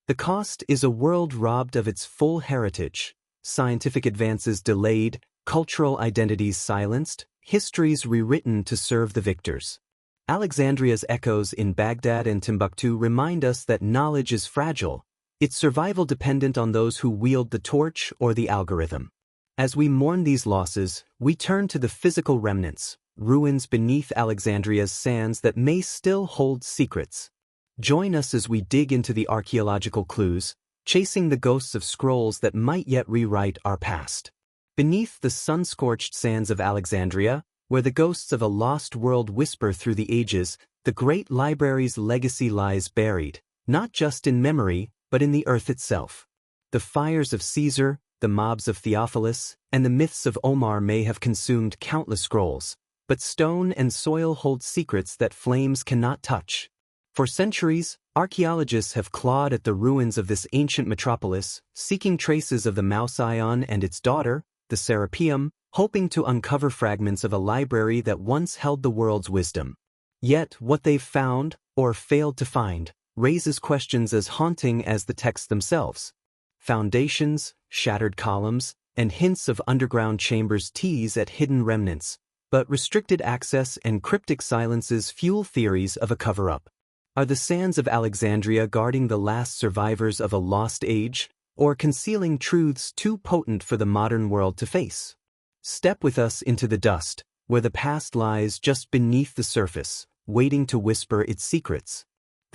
The cost is a world robbed of its full heritage, scientific advances delayed, cultural identities silenced, histories rewritten to serve the victors. Alexandria's echoes in Baghdad and Timbuktu remind us that knowledge is fragile, its survival dependent on those who wield the torch or the algorithm. As we mourn these losses, we turn to the physical remnants, ruins beneath Alexandria's sands that may still hold secrets. Join us as we dig into the archaeological clues, chasing the ghosts of scrolls that might yet rewrite our past. Beneath the sun-scorched sands of Alexandria, where the ghosts of a lost world whisper through the ages, the great library's legacy lies buried, not just in memory, but in the earth itself. The fires of Caesar, the mobs of Theophilus, and the myths of Omar may have consumed countless scrolls, but stone and soil hold secrets that flames cannot touch. For centuries, archaeologists have clawed at the ruins of this ancient metropolis, seeking traces of the Mouse-Ion and its daughter, the Serapeum, hoping to uncover fragments of a library that once held the world's wisdom. Yet what they've found, or failed to find, raises questions as haunting as the texts themselves. Foundations, shattered columns, and hints of underground chambers tease at hidden remnants, but restricted access and cryptic silences fuel theories of a cover-up. Are the sands of Alexandria guarding the last survivors of a lost age, or concealing truths too potent for the modern world to face? Step with us into the dust, where the past lies just beneath the surface, waiting to whisper its secrets.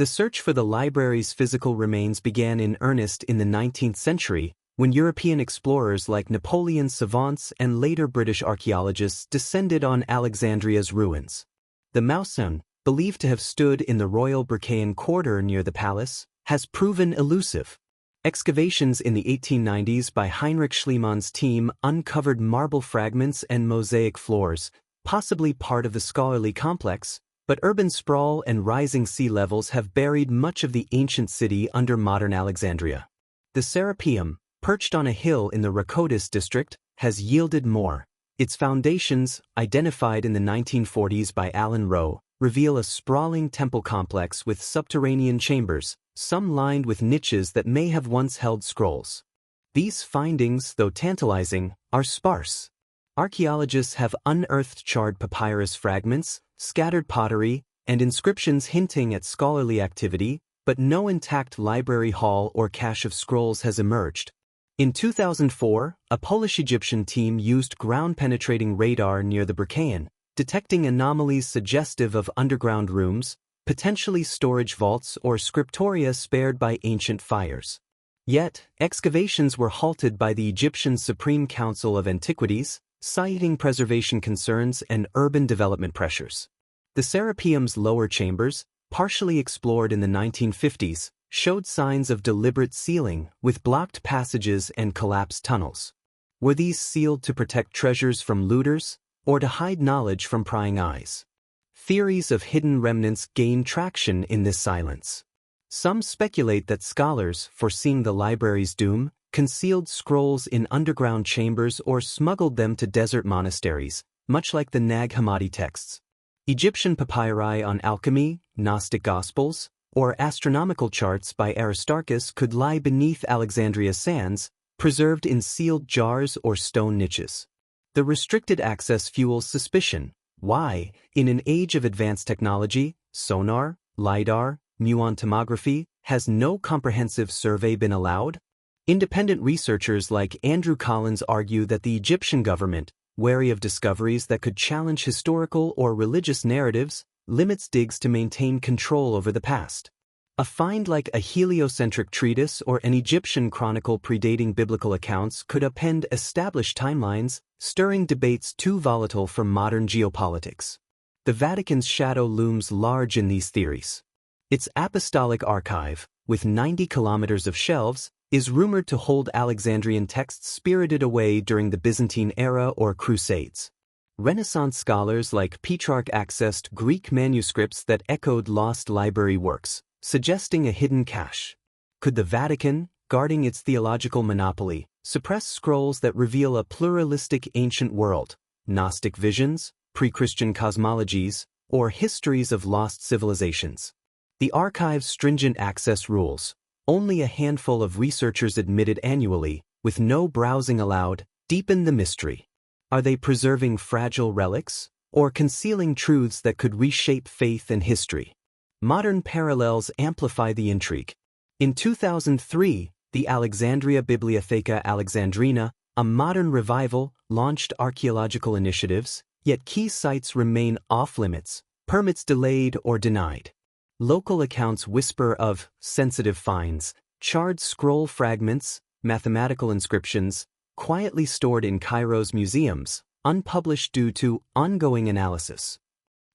The search for the library's physical remains began in earnest in the 19th century, when European explorers like Napoleon savants and later British archaeologists descended on Alexandria's ruins. The mausoleum, believed to have stood in the Royal Bercaean Quarter near the palace, has proven elusive. Excavations in the 1890s by Heinrich Schliemann's team uncovered marble fragments and mosaic floors, possibly part of the scholarly complex, but urban sprawl and rising sea levels have buried much of the ancient city under modern Alexandria. The Serapeum, perched on a hill in the Rakotis district, has yielded more. Its foundations, identified in the 1940s by Alan Rowe, reveal a sprawling temple complex with subterranean chambers, some lined with niches that may have once held scrolls. These findings, though tantalizing, are sparse. Archaeologists have unearthed charred papyrus fragments, scattered pottery, and inscriptions hinting at scholarly activity, but no intact library hall or cache of scrolls has emerged. In 2004, a Polish-Egyptian team used ground-penetrating radar near the Bercaean, detecting anomalies suggestive of underground rooms, potentially storage vaults or scriptoria spared by ancient fires. Yet, excavations were halted by the Egyptian Supreme Council of Antiquities, citing preservation concerns and urban development pressures. The Serapeum's lower chambers, partially explored in the 1950s, showed signs of deliberate sealing, with blocked passages and collapsed tunnels. Were these sealed to protect treasures from looters, or to hide knowledge from prying eyes? Theories of hidden remnants gain traction in this silence. Some speculate that scholars, foreseeing the library's doom, concealed scrolls in underground chambers or smuggled them to desert monasteries, much like the Nag Hammadi texts. Egyptian papyri on alchemy, Gnostic Gospels, or astronomical charts by Aristarchus could lie beneath Alexandria's sands, preserved in sealed jars or stone niches. The restricted access fuels suspicion. Why, in an age of advanced technology, sonar, LiDAR, muon tomography, has no comprehensive survey been allowed? Independent researchers like Andrew Collins argue that the Egyptian government, wary of discoveries that could challenge historical or religious narratives, limits digs to maintain control over the past. A find like a heliocentric treatise or an Egyptian chronicle predating biblical accounts could upend established timelines, stirring debates too volatile for modern geopolitics. The Vatican's shadow looms large in these theories. Its apostolic archive, with 90 kilometers of shelves, is rumored to hold Alexandrian texts spirited away during the Byzantine era or Crusades. Renaissance scholars like Petrarch accessed Greek manuscripts that echoed lost library works, suggesting a hidden cache. Could the Vatican, guarding its theological monopoly, suppress scrolls that reveal a pluralistic ancient world, Gnostic visions, pre-Christian cosmologies, or histories of lost civilizations? The archive's stringent access rules, only a handful of researchers admitted annually, with no browsing allowed, deepen the mystery. Are they preserving fragile relics, or concealing truths that could reshape faith and history? Modern parallels amplify the intrigue. In 2003, the Alexandria Bibliotheca Alexandrina, a modern revival, launched archaeological initiatives, yet key sites remain off-limits, permits delayed or denied. Local accounts whisper of sensitive finds, charred scroll fragments, mathematical inscriptions, quietly stored in Cairo's museums, unpublished due to ongoing analysis.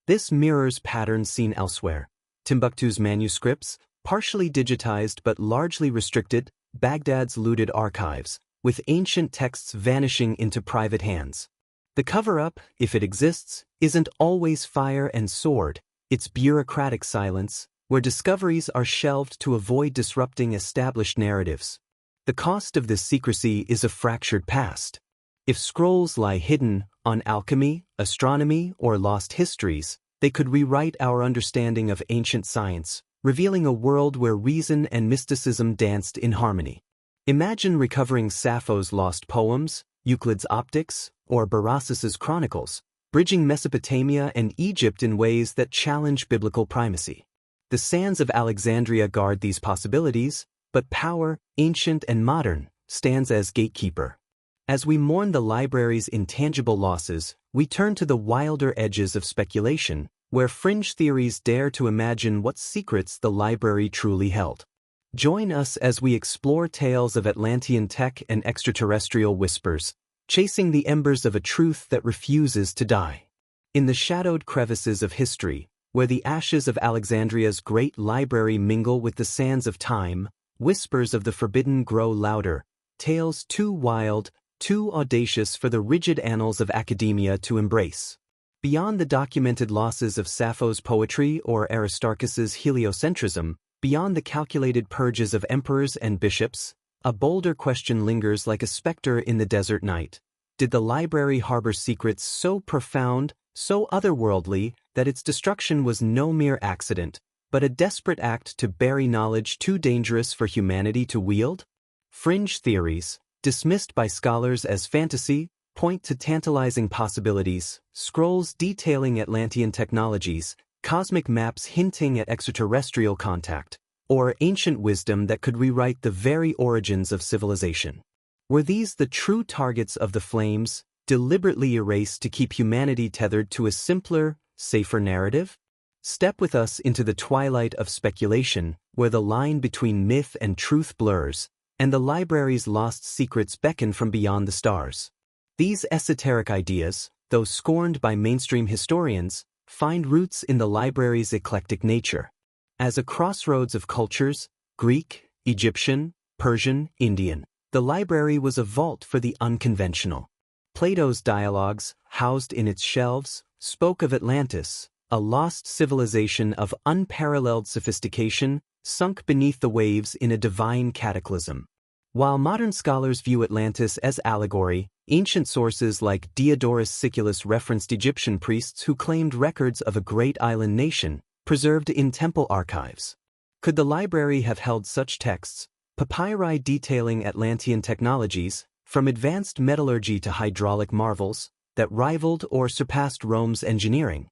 This mirrors patterns seen elsewhere. Timbuktu's manuscripts, partially digitized but largely restricted, Baghdad's looted archives, with ancient texts vanishing into private hands. The cover-up, if it exists, isn't always fire and sword, it's bureaucratic silence, where discoveries are shelved to avoid disrupting established narratives. The cost of this secrecy is a fractured past. If scrolls lie hidden on alchemy, astronomy, or lost histories, they could rewrite our understanding of ancient science, revealing a world where reason and mysticism danced in harmony. Imagine recovering Sappho's lost poems, Euclid's Optics, or Berossus's Chronicles, bridging Mesopotamia and Egypt in ways that challenge biblical primacy. The sands of Alexandria guard these possibilities, but power, ancient and modern, stands as gatekeeper. As we mourn the library's intangible losses, we turn to the wilder edges of speculation, where fringe theories dare to imagine what secrets the library truly held. Join us as we explore tales of Atlantean tech and extraterrestrial whispers, chasing the embers of a truth that refuses to die. In the shadowed crevices of history, where the ashes of Alexandria's great library mingle with the sands of time, whispers of the forbidden grow louder, tales too wild, too audacious for the rigid annals of academia to embrace. Beyond the documented losses of Sappho's poetry or Aristarchus's heliocentrism, beyond the calculated purges of emperors and bishops, a bolder question lingers like a specter in the desert night. Did the library harbor secrets so profound, so otherworldly, that its destruction was no mere accident, but a desperate act to bury knowledge too dangerous for humanity to wield? Fringe theories, dismissed by scholars as fantasy, point to tantalizing possibilities: scrolls detailing Atlantean technologies, cosmic maps hinting at extraterrestrial contact, or ancient wisdom that could rewrite the very origins of civilization. Were these the true targets of the flames, deliberately erased to keep humanity tethered to a simpler, safer narrative? Step with us into the twilight of speculation, where the line between myth and truth blurs, and the library's lost secrets beckon from beyond the stars. These esoteric ideas, though scorned by mainstream historians, find roots in the library's eclectic nature. As a crossroads of cultures, Greek, Egyptian, Persian, Indian, the library was a vault for the unconventional. Plato's dialogues, housed in its shelves, spoke of Atlantis, a lost civilization of unparalleled sophistication, sunk beneath the waves in a divine cataclysm. While modern scholars view Atlantis as allegory, ancient sources like Diodorus Siculus referenced Egyptian priests who claimed records of a great island nation, preserved in temple archives. Could the library have held such texts, papyri detailing Atlantean technologies, from advanced metallurgy to hydraulic marvels, that rivaled or surpassed Rome's engineering?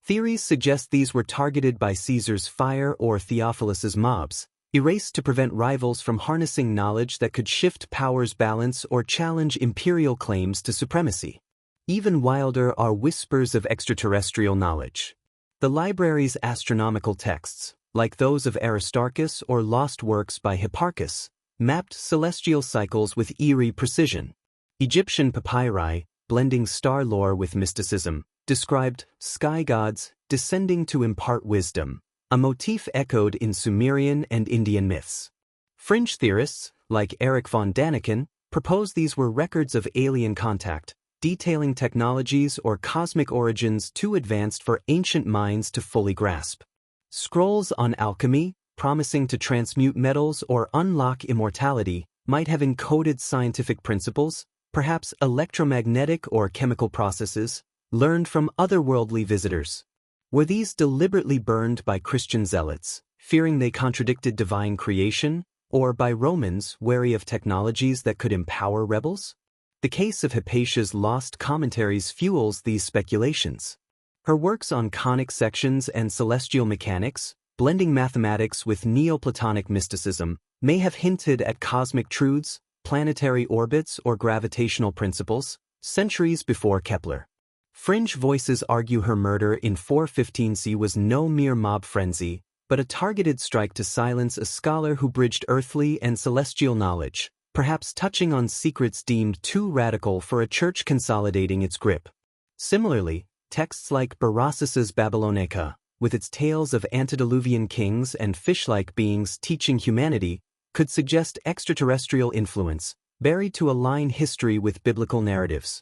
Theories suggest these were targeted by Caesar's fire or Theophilus's mobs, erased to prevent rivals from harnessing knowledge that could shift power's balance or challenge imperial claims to supremacy. Even wilder are whispers of extraterrestrial knowledge. The library's astronomical texts, like those of Aristarchus or lost works by Hipparchus, mapped celestial cycles with eerie precision. Egyptian papyri, blending star lore with mysticism, described sky gods descending to impart wisdom, a motif echoed in Sumerian and Indian myths. Fringe theorists, like Erich von Daniken, propose these were records of alien contact, detailing technologies or cosmic origins too advanced for ancient minds to fully grasp. Scrolls on alchemy, promising to transmute metals or unlock immortality, might have encoded scientific principles, perhaps electromagnetic or chemical processes, learned from otherworldly visitors. Were these deliberately burned by Christian zealots, fearing they contradicted divine creation, or by Romans wary of technologies that could empower rebels? The case of Hypatia's lost commentaries fuels these speculations. Her works on conic sections and celestial mechanics, blending mathematics with Neoplatonic mysticism, may have hinted at cosmic truths, planetary orbits, or gravitational principles, centuries before Kepler. Fringe voices argue her murder in 415 was no mere mob frenzy, but a targeted strike to silence a scholar who bridged earthly and celestial knowledge, perhaps touching on secrets deemed too radical for a church consolidating its grip. Similarly, texts like Berossus's Babylonica, with its tales of antediluvian kings and fish-like beings teaching humanity, could suggest extraterrestrial influence, buried to align history with biblical narratives.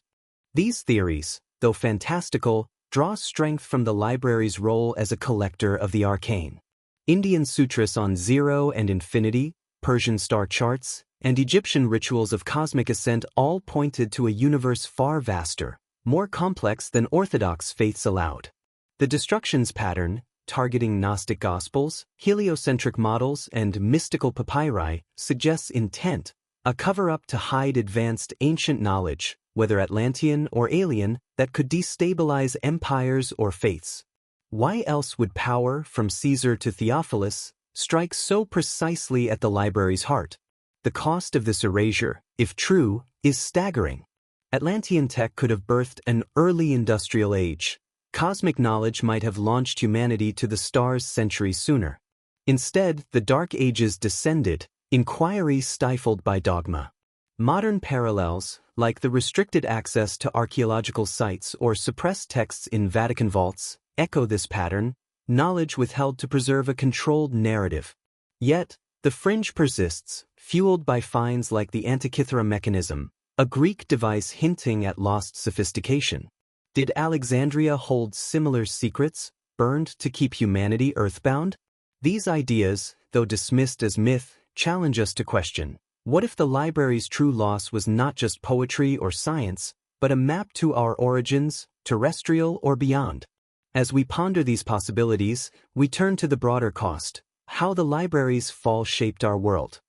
These theories, though fantastical, draw strength from the library's role as a collector of the arcane. Indian sutras on zero and infinity, Persian star charts, and Egyptian rituals of cosmic ascent all pointed to a universe far vaster, more complex than orthodox faiths allowed. The destructions pattern, targeting Gnostic gospels, heliocentric models, and mystical papyri, suggests intent, a cover-up to hide advanced ancient knowledge, whether Atlantean or alien, that could destabilize empires or faiths. Why else would power, from Caesar to Theophilus, strike so precisely at the library's heart? The cost of this erasure, if true, is staggering. Atlantean tech could have birthed an early industrial age, Cosmic knowledge might have launched humanity to the stars centuries sooner. Instead, the Dark Ages descended, inquiry stifled by dogma. Modern parallels, like the restricted access to archaeological sites or suppressed texts in Vatican vaults, echo this pattern, knowledge withheld to preserve a controlled narrative. Yet, the fringe persists, fueled by finds like the Antikythera mechanism, a Greek device hinting at lost sophistication. Did Alexandria hold similar secrets, burned to keep humanity earthbound? These ideas, though dismissed as myth, challenge us to question, what if the library's true loss was not just poetry or science, but a map to our origins, terrestrial or beyond? As we ponder these possibilities, we turn to the broader cost, how the library's fall shaped our world.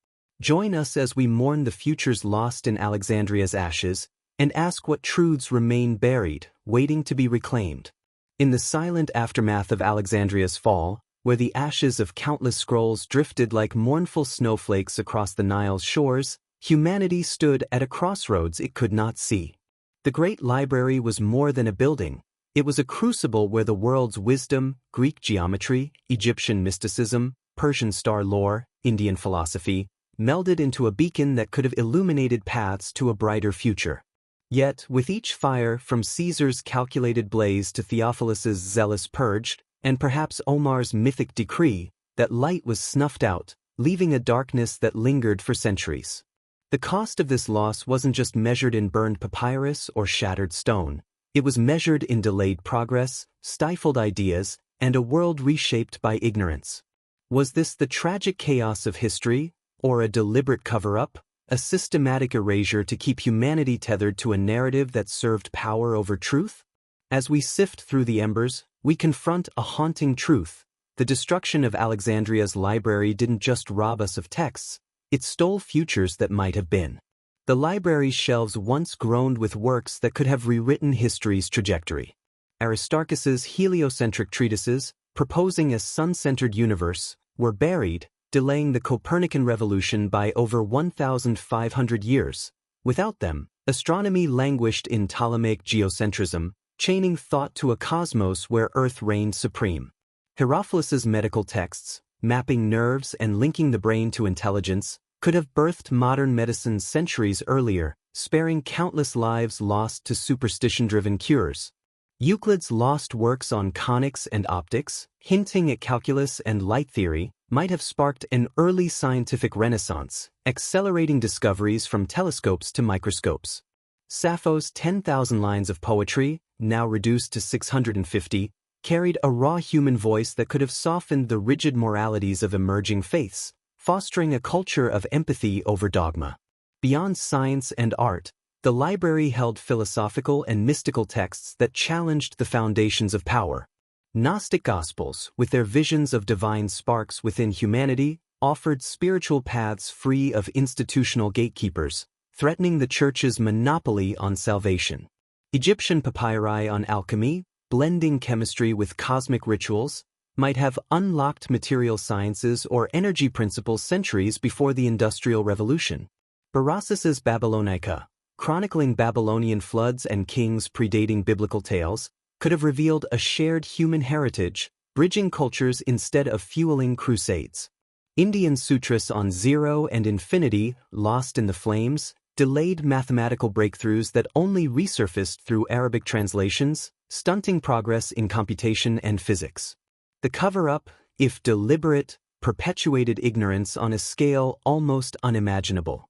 Join us as we mourn the futures lost in Alexandria's ashes, and ask what truths remain buried, waiting to be reclaimed. In the silent aftermath of Alexandria's fall, where the ashes of countless scrolls drifted like mournful snowflakes across the Nile's shores, humanity stood at a crossroads it could not see. The Great Library was more than a building. It was a crucible where the world's wisdom, Greek geometry, Egyptian mysticism, Persian star lore, Indian philosophy, melded into a beacon that could have illuminated paths to a brighter future. Yet, with each fire, from Caesar's calculated blaze to Theophilus's zealous purge, and perhaps Omar's mythic decree, that light was snuffed out, leaving a darkness that lingered for centuries. The cost of this loss wasn't just measured in burned papyrus or shattered stone. It was measured in delayed progress, stifled ideas, and a world reshaped by ignorance. Was this the tragic chaos of history, or a deliberate cover-up, a systematic erasure to keep humanity tethered to a narrative that served power over truth? As we sift through the embers, we confront a haunting truth. The destruction of Alexandria's library didn't just rob us of texts, it stole futures that might have been. The library's shelves once groaned with works that could have rewritten history's trajectory. Aristarchus's heliocentric treatises, proposing a sun-centered universe, were buried, delaying the Copernican revolution by over 1,500 years. Without them, astronomy languished in Ptolemaic geocentrism, chaining thought to a cosmos where Earth reigned supreme. Herophilus's medical texts, mapping nerves and linking the brain to intelligence, could have birthed modern medicine centuries earlier, sparing countless lives lost to superstition-driven cures. Euclid's lost works on conics and optics, hinting at calculus and light theory, might have sparked an early scientific renaissance, accelerating discoveries from telescopes to microscopes. Sappho's 10,000 lines of poetry, now reduced to 650, carried a raw human voice that could have softened the rigid moralities of emerging faiths, fostering a culture of empathy over dogma. Beyond science and art, the library held philosophical and mystical texts that challenged the foundations of power. Gnostic Gospels, with their visions of divine sparks within humanity, offered spiritual paths free of institutional gatekeepers, threatening the Church's monopoly on salvation. Egyptian papyri on alchemy, blending chemistry with cosmic rituals, might have unlocked material sciences or energy principles centuries before the Industrial Revolution. Berossus's Babylonica, chronicling Babylonian floods and kings predating biblical tales, could have revealed a shared human heritage, bridging cultures instead of fueling crusades. Indian sutras on zero and infinity, lost in the flames, delayed mathematical breakthroughs that only resurfaced through Arabic translations, stunting progress in computation and physics. The cover-up, if deliberate, perpetuated ignorance on a scale almost unimaginable.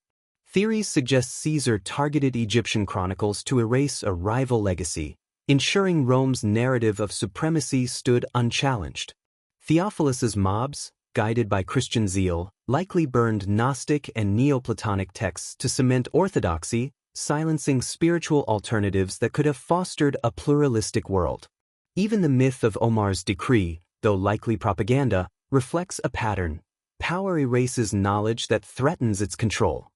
Theories suggest Caesar targeted Egyptian chronicles to erase a rival legacy, ensuring Rome's narrative of supremacy stood unchallenged. Theophilus's mobs, guided by Christian zeal, likely burned Gnostic and Neoplatonic texts to cement orthodoxy, silencing spiritual alternatives that could have fostered a pluralistic world. Even the myth of Omar's decree, though likely propaganda, reflects a pattern. Power erases knowledge that threatens its control.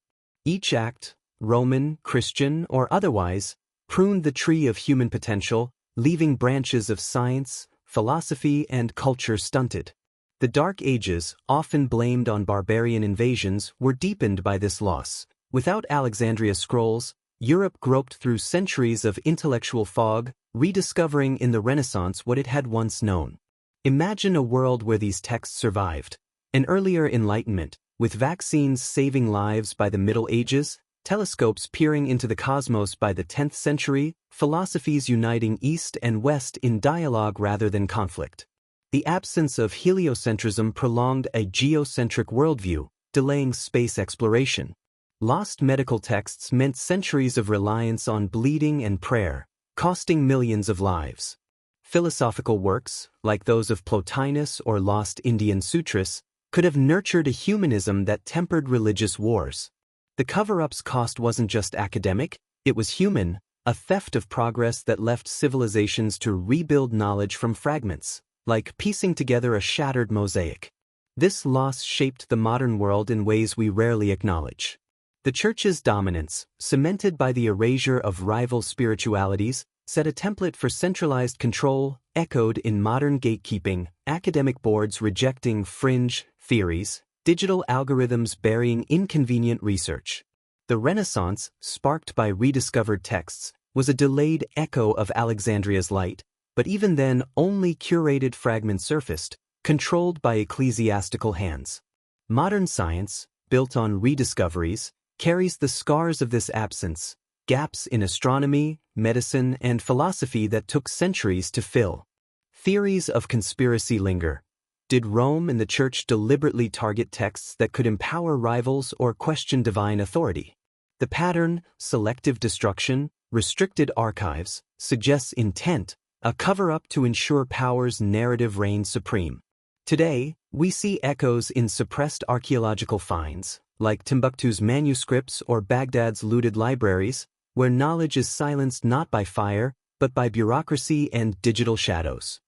Each act, Roman, Christian, or otherwise, pruned the tree of human potential, leaving branches of science, philosophy, and culture stunted. The Dark Ages, often blamed on barbarian invasions, were deepened by this loss. Without Alexandria scrolls, Europe groped through centuries of intellectual fog, rediscovering in the Renaissance what it had once known. Imagine a world where these texts survived. An earlier Enlightenment, with vaccines saving lives by the Middle Ages, telescopes peering into the cosmos by the 10th century, philosophies uniting East and West in dialogue rather than conflict. The absence of heliocentrism prolonged a geocentric worldview, delaying space exploration. Lost medical texts meant centuries of reliance on bleeding and prayer, costing millions of lives. Philosophical works, like those of Plotinus or lost Indian sutras, could have nurtured a humanism that tempered religious wars. The cover-up's cost wasn't just academic, it was human, a theft of progress that left civilizations to rebuild knowledge from fragments, like piecing together a shattered mosaic. This loss shaped the modern world in ways we rarely acknowledge. The Church's dominance, cemented by the erasure of rival spiritualities, set a template for centralized control, echoed in modern gatekeeping, academic boards rejecting fringe theories, digital algorithms burying inconvenient research. The Renaissance, sparked by rediscovered texts, was a delayed echo of Alexandria's light, but even then only curated fragments surfaced, controlled by ecclesiastical hands. Modern science, built on rediscoveries, carries the scars of this absence, gaps in astronomy, medicine, and philosophy that took centuries to fill. Theories of conspiracy linger. Did Rome and the Church deliberately target texts that could empower rivals or question divine authority? The pattern, selective destruction, restricted archives, suggests intent, a cover-up to ensure power's narrative reigns supreme. Today, we see echoes in suppressed archaeological finds, like Timbuktu's manuscripts or Baghdad's looted libraries, where knowledge is silenced not by fire, but by bureaucracy and digital shadows.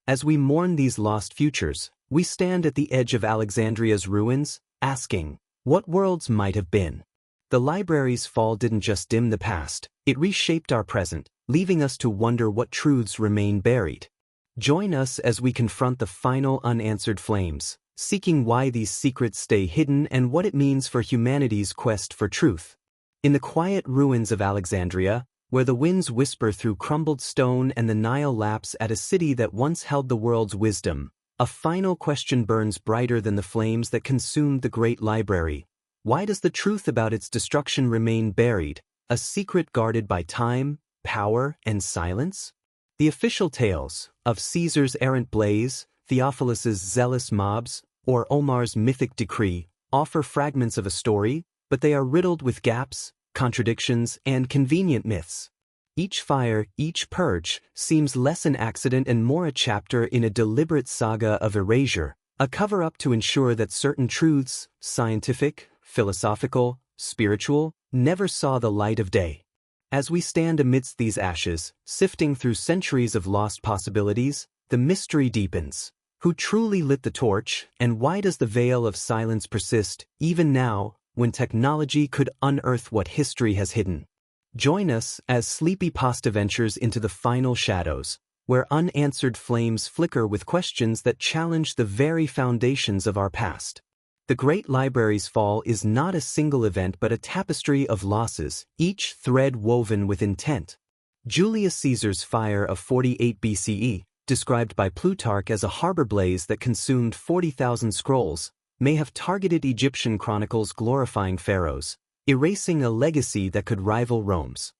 As we mourn these lost futures, we stand at the edge of Alexandria's ruins, asking, what worlds might have been? The library's fall didn't just dim the past, it reshaped our present, leaving us to wonder what truths remain buried. Join us as we confront the final unanswered flames, seeking why these secrets stay hidden and what it means for humanity's quest for truth. In the quiet ruins of Alexandria, where the winds whisper through crumbled stone and the Nile laps at a city that once held the world's wisdom, a final question burns brighter than the flames that consumed the great library. Why does the truth about its destruction remain buried, a secret guarded by time, power, and silence? The official tales of Caesar's errant blaze, Theophilus's zealous mobs, or Omar's mythic decree offer fragments of a story, but they are riddled with gaps, contradictions, and convenient myths. Each fire, each purge, seems less an accident and more a chapter in a deliberate saga of erasure, a cover-up to ensure that certain truths, scientific, philosophical, spiritual, never saw the light of day. As we stand amidst these ashes, sifting through centuries of lost possibilities, the mystery deepens. Who truly lit the torch, and why does the veil of silence persist, even now, when technology could unearth what history has hidden? Join us as Sleepy Pasta ventures into the final shadows, where unanswered flames flicker with questions that challenge the very foundations of our past. The Great Library's fall is not a single event but a tapestry of losses, each thread woven with intent. Julius Caesar's fire of 48 BCE, described by Plutarch as a harbor blaze that consumed 40,000 scrolls, may have targeted Egyptian chronicles glorifying pharaohs, erasing a legacy that could rival Rome's.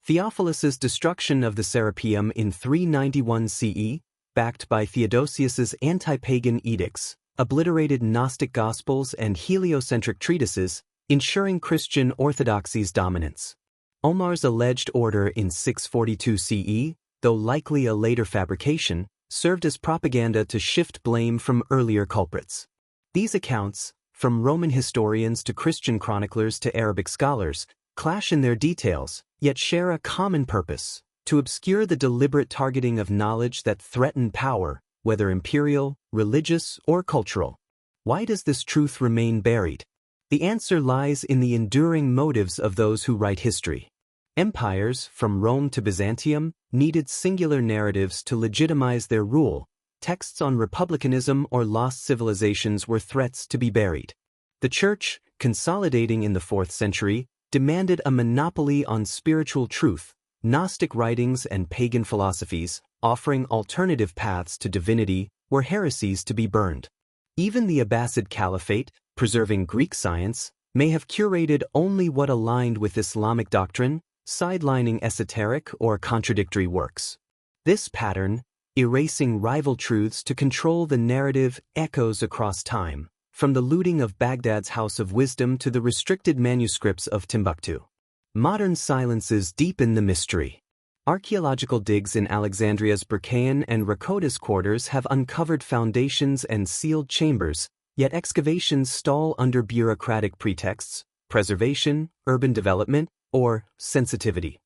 Theophilus's destruction of the Serapeum in 391 CE, backed by Theodosius's anti-pagan edicts, obliterated Gnostic Gospels and heliocentric treatises, ensuring Christian orthodoxy's dominance. Omar's alleged order in 642 CE, though likely a later fabrication, served as propaganda to shift blame from earlier culprits. These accounts, from Roman historians to Christian chroniclers to Arabic scholars, clash in their details, yet share a common purpose: to obscure the deliberate targeting of knowledge that threatened power, whether imperial, religious, or cultural. Why does this truth remain buried? The answer lies in the enduring motives of those who write history. Empires, from Rome to Byzantium, needed singular narratives to legitimize their rule. Texts on republicanism or lost civilizations were threats to be buried. The Church, consolidating in the 4th century, demanded a monopoly on spiritual truth, Gnostic writings and pagan philosophies, offering alternative paths to divinity, were heresies to be burned. Even the Abbasid Caliphate, preserving Greek science, may have curated only what aligned with Islamic doctrine, sidelining esoteric or contradictory works. This pattern, erasing rival truths to control the narrative, echoes across time, from the looting of Baghdad's House of Wisdom to the restricted manuscripts of Timbuktu. Modern silences deepen the mystery. Archaeological digs in Alexandria's Berkane and Rakotis quarters have uncovered foundations and sealed chambers, yet excavations stall under bureaucratic pretexts, preservation, urban development, or sensitivity.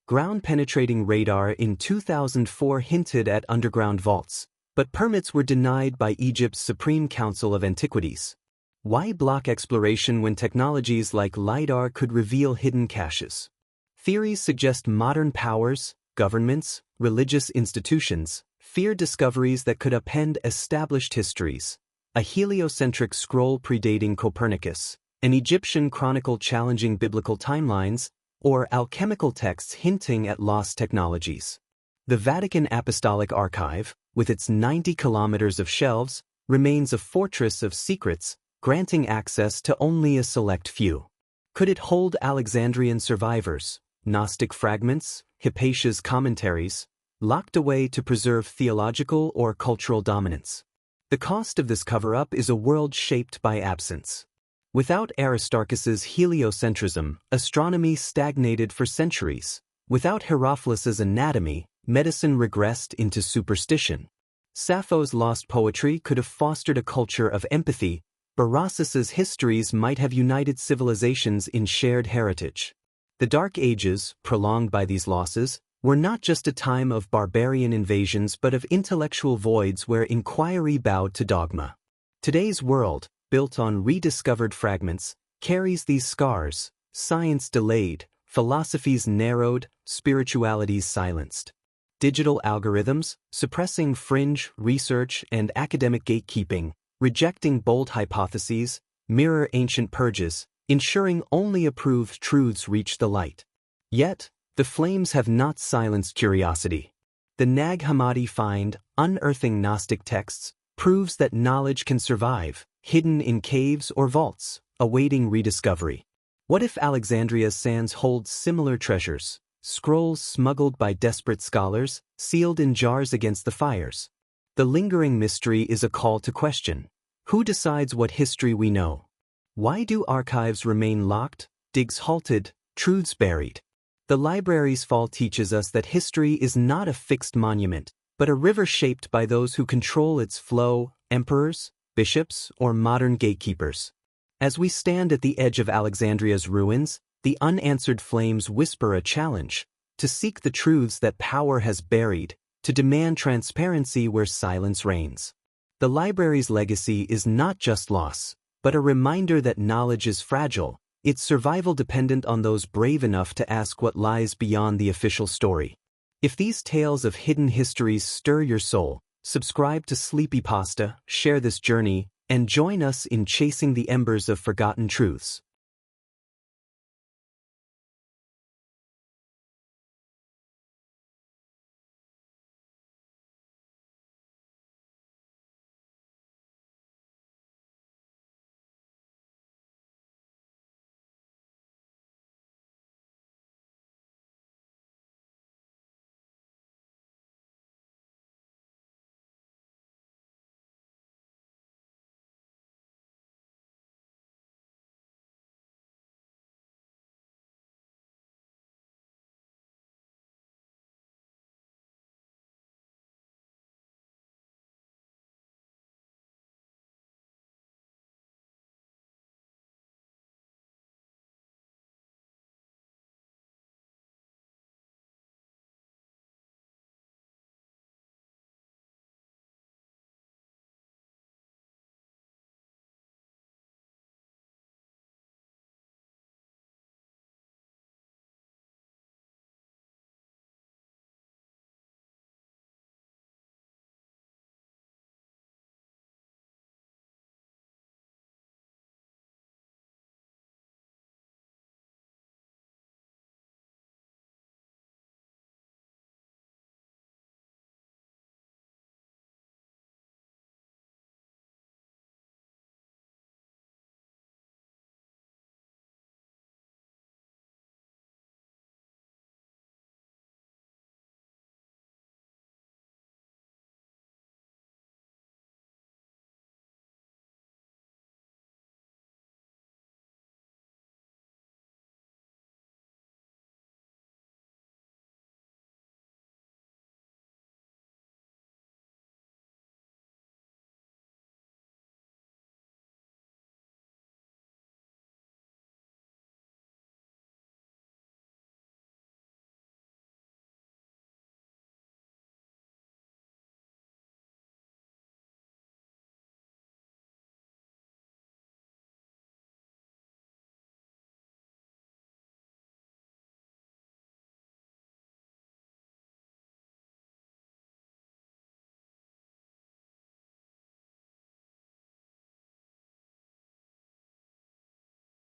Ground-penetrating radar in 2004 hinted at underground vaults, but permits were denied by Egypt's Supreme Council of Antiquities. Why block exploration when technologies like LiDAR could reveal hidden caches? Theories suggest modern powers, governments, religious institutions, fear discoveries that could upend established histories. A heliocentric scroll predating Copernicus, an Egyptian chronicle challenging biblical timelines, or alchemical texts hinting at lost technologies. The Vatican Apostolic Archive, with its 90 kilometers of shelves, remains a fortress of secrets, granting access to only a select few. Could it hold Alexandrian survivors, Gnostic fragments, Hypatia's commentaries, locked away to preserve theological or cultural dominance? The cost of this cover-up is a world shaped by absence. Without Aristarchus's heliocentrism, astronomy stagnated for centuries. Without Herophilus' anatomy, medicine regressed into superstition. Sappho's lost poetry could have fostered a culture of empathy. Berossus's histories might have united civilizations in shared heritage. The Dark Ages, prolonged by these losses, were not just a time of barbarian invasions but of intellectual voids where inquiry bowed to dogma. Today's world, built on rediscovered fragments, carries these scars: science delayed, philosophies narrowed, spiritualities silenced. Digital algorithms, suppressing fringe research and academic gatekeeping, rejecting bold hypotheses, mirror ancient purges, ensuring only approved truths reach the light. Yet, the flames have not silenced curiosity. The Nag Hammadi find, unearthing Gnostic texts, proves that knowledge can survive, hidden in caves or vaults, awaiting rediscovery. What if Alexandria's sands hold similar treasures, scrolls smuggled by desperate scholars, sealed in jars against the fires? The lingering mystery is a call to question. Who decides what history we know? Why do archives remain locked, digs halted, truths buried? The library's fall teaches us that history is not a fixed monument, but a river shaped by those who control its flow: emperors, bishops, or modern gatekeepers. As we stand at the edge of Alexandria's ruins, the unanswered flames whisper a challenge: to seek the truths that power has buried, to demand transparency where silence reigns. The library's legacy is not just loss, but a reminder that knowledge is fragile, its survival dependent on those brave enough to ask what lies beyond the official story. If these tales of hidden histories stir your soul, subscribe to Sleepy Pasta, share this journey, and join us in chasing the embers of forgotten truths.